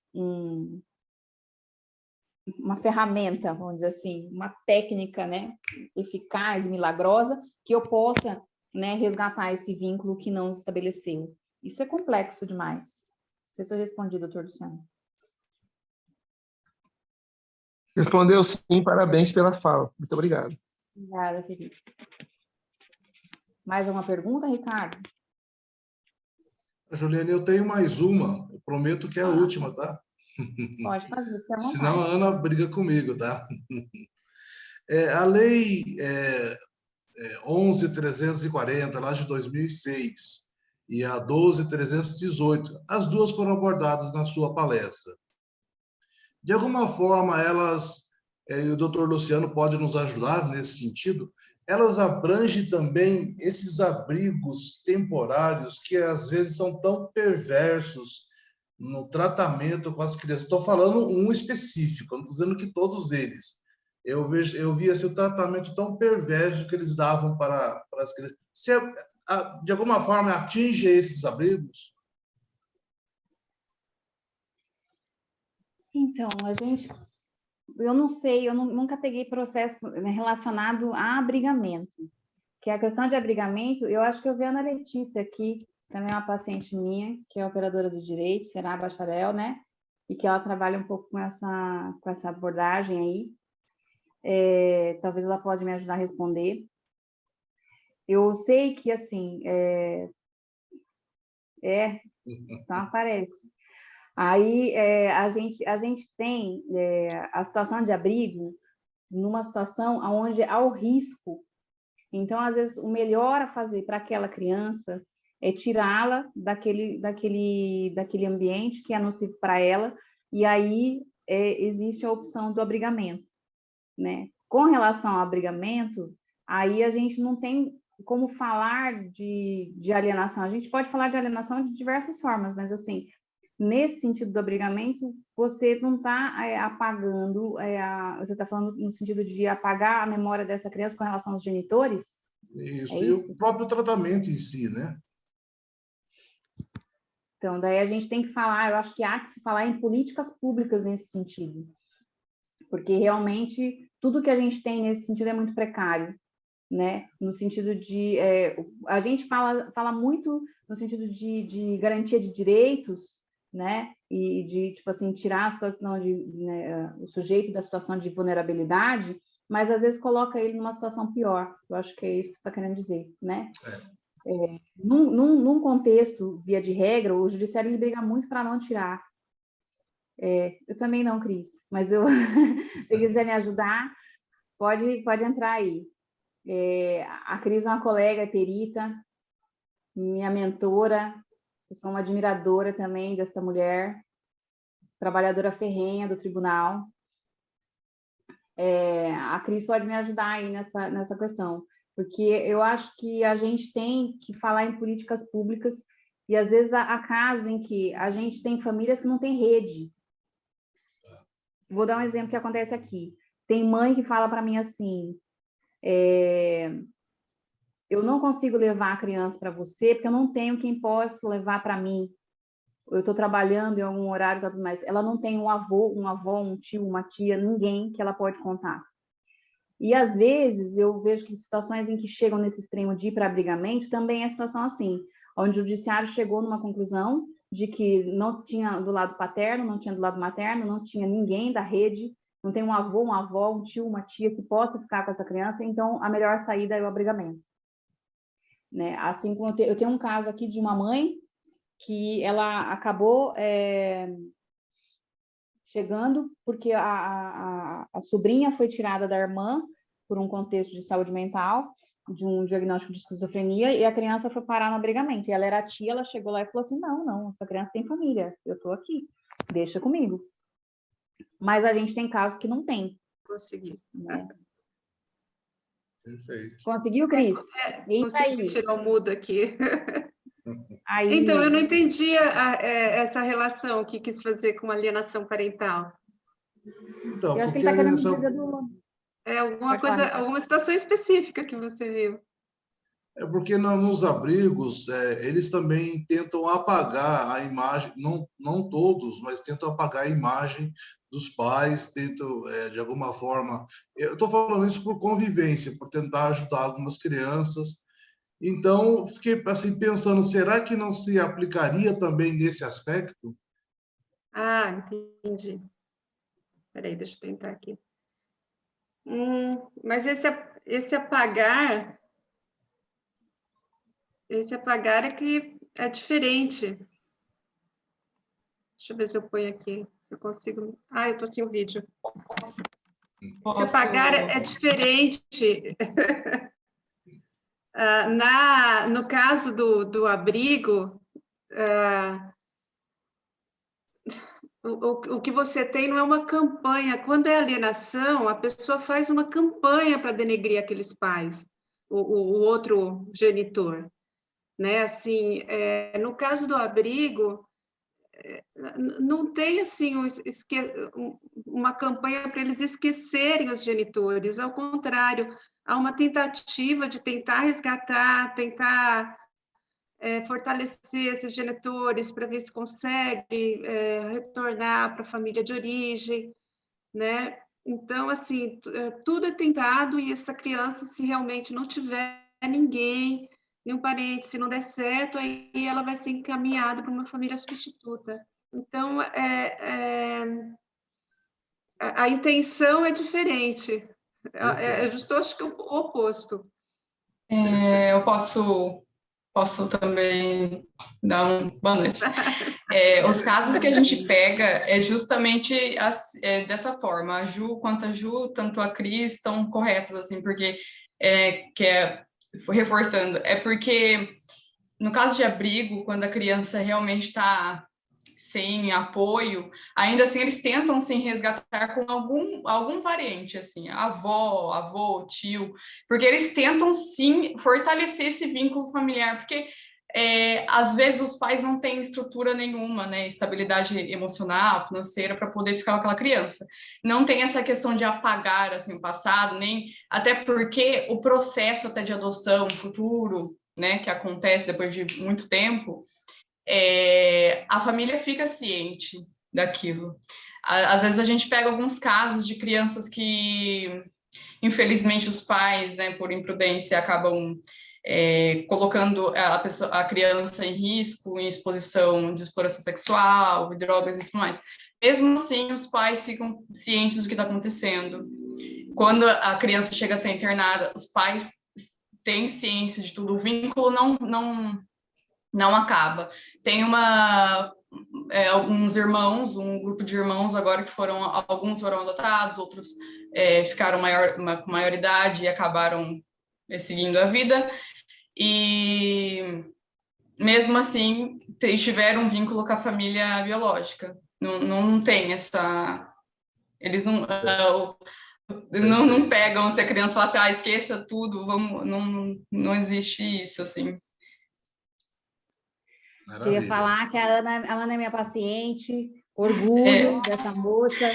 uma ferramenta, vamos dizer assim, uma técnica, né, eficaz, milagrosa, que eu possa, né, resgatar esse vínculo que não se estabeleceu. Isso é complexo demais. Não sei se eu respondi, doutor Luciano. Respondeu sim, parabéns pela fala. Muito obrigado. Obrigada, querido. Mais alguma pergunta, Ricardo? Juliana, eu tenho mais uma. Eu prometo que é a última, tá? Pode fazer, fica à vontade. Senão a Ana briga comigo, tá? A lei 11.340, lá de 2006, e a 12.318, as duas foram abordadas na sua palestra. De alguma forma, elas, e o doutor Luciano pode nos ajudar nesse sentido, elas abrangem também esses abrigos temporários que às vezes são tão perversos no tratamento com as crianças. Estou falando um específico, não estou dizendo que todos eles. Eu vi esse tratamento tão perverso que eles davam para as crianças. Você, de alguma forma, atinge esses abrigos? Então, eu não sei, eu nunca peguei processo relacionado a abrigamento, que a questão de abrigamento, eu acho que eu vi a Ana Letícia aqui, também é uma paciente minha, que é operadora do direito, será bacharel, né? E que ela trabalha um pouco com essa abordagem aí. Talvez ela pode me ajudar a responder. Eu sei que, assim, então aparece. Aí a gente tem a situação de abrigo numa situação onde há o risco. Então, às vezes, o melhor a fazer para aquela criança é tirá-la daquele ambiente que é nocivo para ela, e aí existe a opção do abrigamento, né? Com relação ao abrigamento, aí a gente não tem como falar de alienação. A gente pode falar de alienação de diversas formas, mas, assim, nesse sentido do abrigamento, você não está apagando, você está falando no sentido de apagar a memória dessa criança com relação aos genitores? Isso, e o próprio tratamento em si, né? Então, daí a gente tem que falar, eu acho que há que se falar em políticas públicas nesse sentido, porque realmente tudo que a gente tem nesse sentido é muito precário, né? No sentido de, a gente fala muito no sentido de garantia de direitos, né? E de, tipo assim, tirar a situação o sujeito da situação de vulnerabilidade, mas às vezes coloca ele numa situação pior. Eu acho que é isso que você está querendo dizer, né? Num contexto, via de regra, o judiciário ele briga muito para não tirar. Eu também não, Cris, mas se você quiser me ajudar, pode entrar aí. A Cris é uma colega, é perita, minha mentora, eu sou uma admiradora também desta mulher, trabalhadora ferrenha do tribunal. A Cris pode me ajudar aí nessa questão, porque eu acho que a gente tem que falar em políticas públicas e, às vezes, há casos em que a gente tem famílias que não têm rede. Vou dar um exemplo que acontece aqui. Tem mãe que fala para mim assim, eu não consigo levar a criança para você porque eu não tenho quem possa levar para mim. Eu estou trabalhando em algum horário e tudo mais. Ela não tem um avô, um tio, uma tia, ninguém que ela pode contar. E, às vezes, eu vejo que situações em que chegam nesse extremo de ir para abrigamento também é situação assim, onde o judiciário chegou numa conclusão de que não tinha do lado paterno, não tinha do lado materno, não tinha ninguém da rede, não tem um avô, uma avó, um tio, uma tia que possa ficar com essa criança, então a melhor saída é o abrigamento. Né? Assim como eu tenho um caso aqui de uma mãe que ela acabou chegando porque a sobrinha foi tirada da irmã por um contexto de saúde mental, de um diagnóstico de esquizofrenia, e a criança foi parar no abrigamento. E ela era tia, ela chegou lá e falou assim, não, essa criança tem família, eu estou aqui, deixa comigo. Mas a gente tem casos que não tem. Consegui. Né? Perfeito. Conseguiu, Cris? Consegui tirar o mudo aqui. Aí... Então, eu não entendi essa relação que quis fazer com alienação parental. Então, eu acho que porque ele está querendo alienação... dizer do... alguma situação específica que você viu. É porque nos abrigos, eles também tentam apagar a imagem, não todos, mas tentam apagar a imagem dos pais, tentam, de alguma forma... Eu estou falando isso por convivência, por tentar ajudar algumas crianças. Então, fiquei assim, pensando, será que não se aplicaria também nesse aspecto? Ah, entendi. Espera aí, deixa eu tentar aqui. Mas esse apagar é que é diferente. Deixa eu ver se eu ponho aqui, se eu consigo... eu estou sem o vídeo. Esse apagar é diferente. No caso do abrigo, o que você tem não é uma campanha. Quando é alienação, a pessoa faz uma campanha para denegrir aqueles pais, o outro genitor. Né? Assim, no caso do abrigo, não tem assim uma campanha para eles esquecerem os genitores, ao contrário, há uma tentativa de tentar resgatar, tentar fortalecer esses genitores para ver se consegue retornar para a família de origem, né? Então, assim, tudo é tentado e essa criança, se realmente não tiver ninguém, nenhum parente, se não der certo, aí ela vai ser encaminhada para uma família substituta. Então, a intenção é diferente. Justo, acho que o oposto. Eu posso também dar boa noite. Os casos que a gente pega é justamente dessa forma. A Ju, tanto a Cris estão corretas, assim, porque reforçando, porque no caso de abrigo, quando a criança realmente está sem apoio, ainda assim eles tentam se resgatar com algum parente, assim, avô, tio, porque eles tentam sim fortalecer esse vínculo familiar, porque às vezes os pais não têm estrutura nenhuma, né, estabilidade emocional, financeira, para poder ficar com aquela criança. Não tem essa questão de apagar, assim, o passado, nem... Até porque o processo até de adoção futuro, né, que acontece depois de muito tempo, a família fica ciente daquilo. Às vezes a gente pega alguns casos de crianças que, infelizmente, os pais, né, por imprudência, acabam colocando a criança em risco, em exposição de exploração sexual, drogas e tudo mais. Mesmo assim, os pais ficam cientes do que está acontecendo. Quando a criança chega a ser internada, os pais têm ciência de tudo, o vínculo não acaba. Tem alguns irmãos, um grupo de irmãos agora que alguns foram adotados, outros ficaram com maioridade e acabaram seguindo a vida, e mesmo assim tiveram um vínculo com a família biológica. Não tem essa... Eles não pegam se a criança fala assim, esqueça tudo, não existe isso, assim. Queria falar que a Ana é minha paciente, orgulho dessa moça.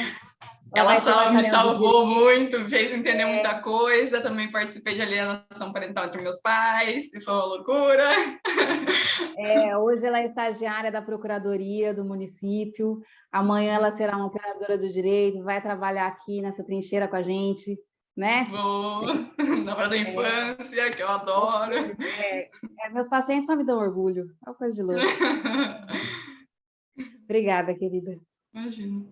Ela me salvou muito, fez entender muita coisa. Também participei de alienação parental entre meus pais, e foi uma loucura. Hoje ela é estagiária da Procuradoria do município. Amanhã ela será uma operadora do direito, vai trabalhar aqui nessa trincheira com a gente, né? Vou, na hora da infância, que eu adoro. Meus pacientes só me dão orgulho, é uma coisa de louco. Obrigada, querida. Imagina.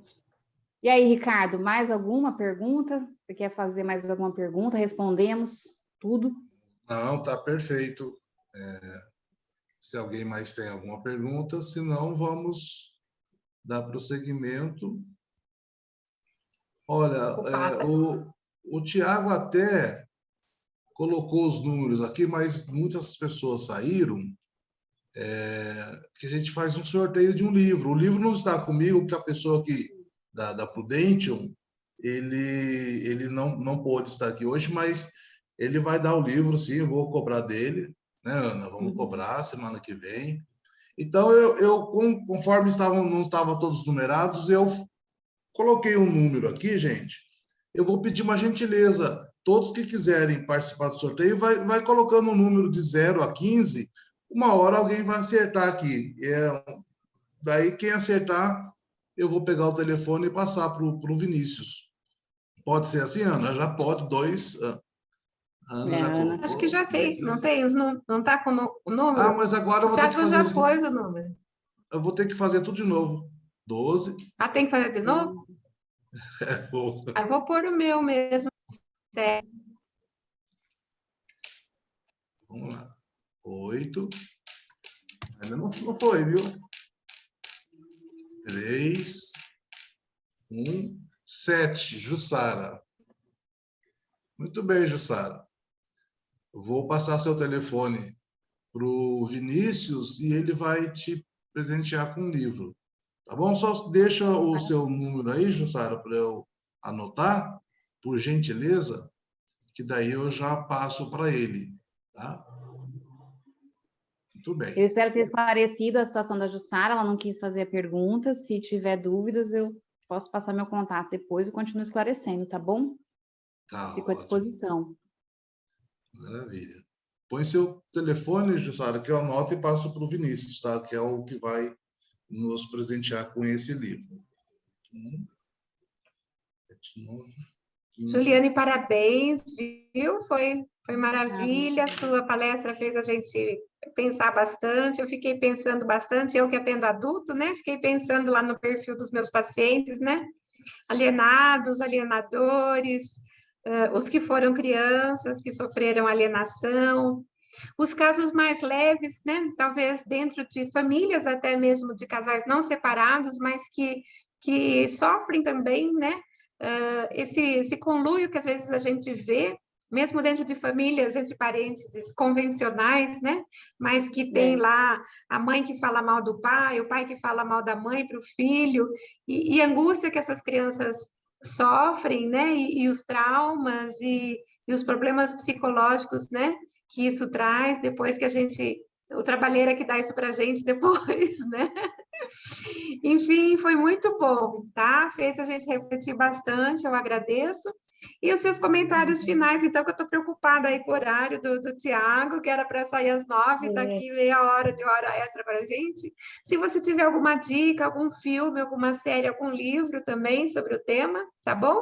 E aí, Ricardo, mais alguma pergunta? Você quer fazer mais alguma pergunta? Respondemos tudo? Não, tá perfeito. Se alguém mais tem alguma pergunta, se não, vamos dar prosseguimento. Olha, o Tiago até colocou os números aqui, mas muitas pessoas saíram, que a gente faz um sorteio de um livro. O livro não está comigo, porque a pessoa da Prudentium, ele não pôde estar aqui hoje, mas ele vai dar o livro, sim, eu vou cobrar dele, né, Ana? Vamos cobrar semana que vem. Então, conforme não estavam todos numerados, eu coloquei um número aqui, gente. Eu vou pedir uma gentileza. Todos que quiserem participar do sorteio, vai colocando um número de 0 a 15. Uma hora alguém vai acertar aqui. Daí, quem acertar, eu vou pegar o telefone e passar para o Vinícius. Pode ser assim, Ana? Já pode, 2. Ana já colocou. Acho que já tem, não tem? Não está com o número? Mas agora eu vou ter que fazer... Já pôs o número. Eu vou ter que fazer tudo de novo. 12. Tem que fazer de novo? Eu vou pôr o meu mesmo. Certo. Vamos lá. 8. Ainda não foi, viu? 3. 1. 7. Jussara. Muito bem, Jussara. Vou passar seu telefone para o Vinícius e ele vai te presentear com um livro. Tá bom? Só deixa o seu número aí, Jussara, para eu anotar, por gentileza, que daí eu já passo para ele, tá? Muito bem. Eu espero ter esclarecido a situação da Jussara, ela não quis fazer perguntas. Se tiver dúvidas, eu posso passar meu contato depois e continuo esclarecendo, tá bom? Tá, fico à disposição. Maravilha. Põe seu telefone, Jussara, que eu anoto e passo para o Vinícius, tá? Que é o que vai nos presentear com esse livro. 7, 9, 15. Juliane, parabéns, viu? Foi maravilha. Sua palestra fez a gente pensar bastante. Eu fiquei pensando bastante, eu que atendo adulto, né? Fiquei pensando lá no perfil dos meus pacientes, né? Alienados, alienadores, os que foram crianças, que sofreram alienação, os casos mais leves, né? Talvez dentro de famílias, até mesmo de casais não separados, mas que sofrem também, né? Esse conluio que às vezes a gente vê, mesmo dentro de famílias, entre parênteses, convencionais, né? Mas que tem lá a mãe que fala mal do pai, o pai que fala mal da mãe para o filho, e a angústia que essas crianças sofrem, né? E os traumas e os problemas psicológicos, né? Que isso traz depois que a gente o trabalheira que dá isso para a gente depois, né? Enfim, foi muito bom, tá? Fez a gente refletir bastante, eu agradeço. E os seus comentários finais, então, que eu estou preocupada aí com o horário do Tiago, que era para sair às 9, está aqui meia hora de hora extra para a gente. Se você tiver alguma dica, algum filme, alguma série, algum livro também sobre o tema, tá bom?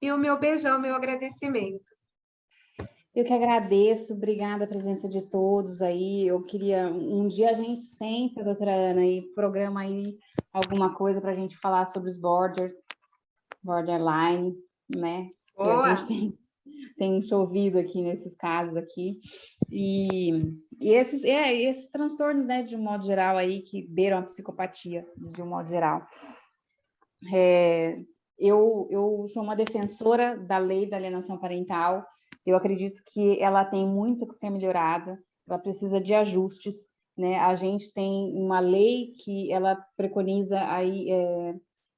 E o meu beijão, meu agradecimento. Eu que agradeço, obrigada a presença de todos aí. Eu queria, um dia a gente senta, doutora Ana, e programa aí alguma coisa para a gente falar sobre os borderline, né? Que a gente tem chovido aqui nesses casos aqui. E esses transtornos, né, de um modo geral aí, que beiram a psicopatia, de um modo geral. Eu sou uma defensora da lei da alienação parental. Eu acredito que ela tem muito que ser melhorada, ela precisa de ajustes, né? A gente tem uma lei que ela preconiza aí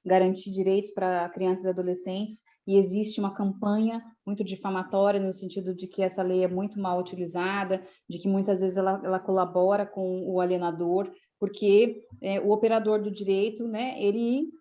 garantir direitos para crianças e adolescentes, e existe uma campanha muito difamatória no sentido de que essa lei é muito mal utilizada, de que muitas vezes ela colabora com o alienador, porque o operador do direito, né, ele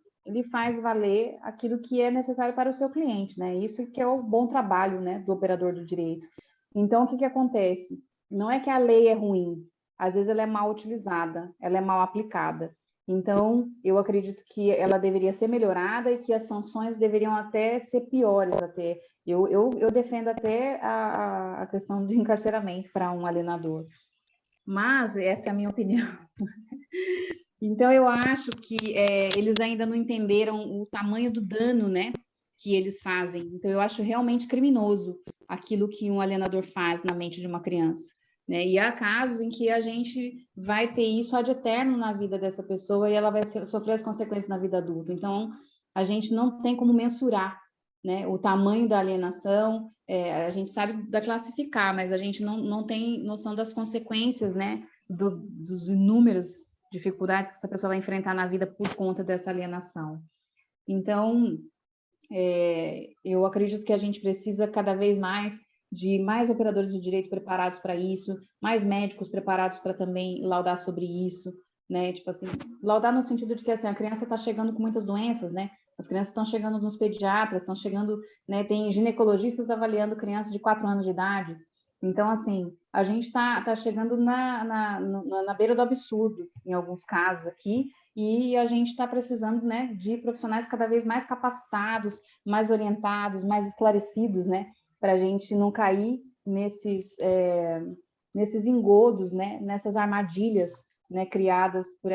faz valer aquilo que é necessário para o seu cliente, né? Isso que é o bom trabalho, né, do operador do direito. Então, o que acontece? Não é que a lei é ruim, às vezes ela é mal utilizada, ela é mal aplicada. Então, eu acredito que ela deveria ser melhorada e que as sanções deveriam até ser piores, até. Eu defendo até a questão de encarceramento para um alienador. Mas essa é a minha opinião. Então, eu acho que eles ainda não entenderam o tamanho do dano, né, que eles fazem. Então, eu acho realmente criminoso aquilo que um alienador faz na mente de uma criança, né? E há casos em que a gente vai ter isso ad eterno na vida dessa pessoa e ela vai sofrer as consequências na vida adulta. Então, a gente não tem como mensurar, né, o tamanho da alienação. A gente sabe classificar, mas a gente não tem noção das consequências, né, dos inúmeros dificuldades que essa pessoa vai enfrentar na vida por conta dessa alienação. Então, eu acredito que a gente precisa cada vez mais de mais operadores do direito preparados para isso, mais médicos preparados para também laudar sobre isso, né? Tipo assim, laudar no sentido de que assim, a criança está chegando com muitas doenças, né? As crianças estão chegando nos pediatras, estão chegando, né? Tem ginecologistas avaliando crianças de 4 anos de idade. Então, assim, a gente está chegando na beira do absurdo, em alguns casos aqui, e a gente está precisando, né, de profissionais cada vez mais capacitados, mais orientados, mais esclarecidos, né, para a gente não cair nesses engodos, né, nessas armadilhas, né, criadas por...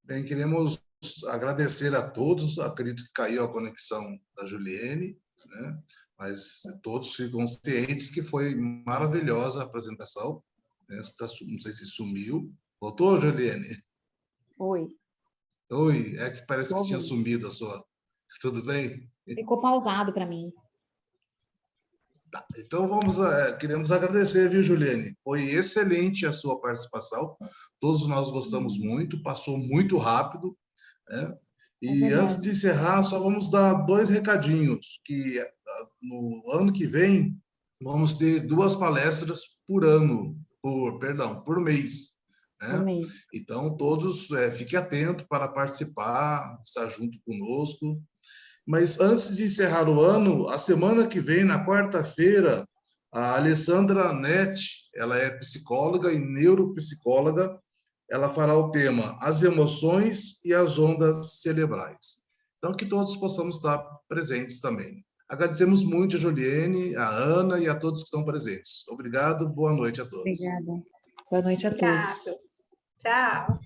Bem, queremos agradecer a todos. Acredito que caiu a conexão da Juliene, né? Mas todos ficam cientes que foi maravilhosa a apresentação. Né? Não sei se sumiu. Voltou, Juliene? Oi. Oi, é que parece que tinha sumido a sua... Tudo bem? Ficou pausado para mim. Tá. Então, queremos agradecer, viu, Juliene? Foi excelente a sua participação. Todos nós gostamos muito, passou muito rápido, né? E antes de encerrar, só vamos dar 2 recadinhos, que no ano que vem vamos ter 2 palestras por mês. Né? Então, todos fiquem atentos para participar, estar junto conosco. Mas antes de encerrar o ano, a semana que vem, na quarta-feira, a Alessandra Netti, ela é psicóloga e neuropsicóloga, ela fará o tema As Emoções e as Ondas Cerebrais. Então, que todos possamos estar presentes também. Agradecemos muito a Juliene, a Ana e a todos que estão presentes. Obrigado, boa noite a todos. Obrigada. Boa noite a todos. Tchau.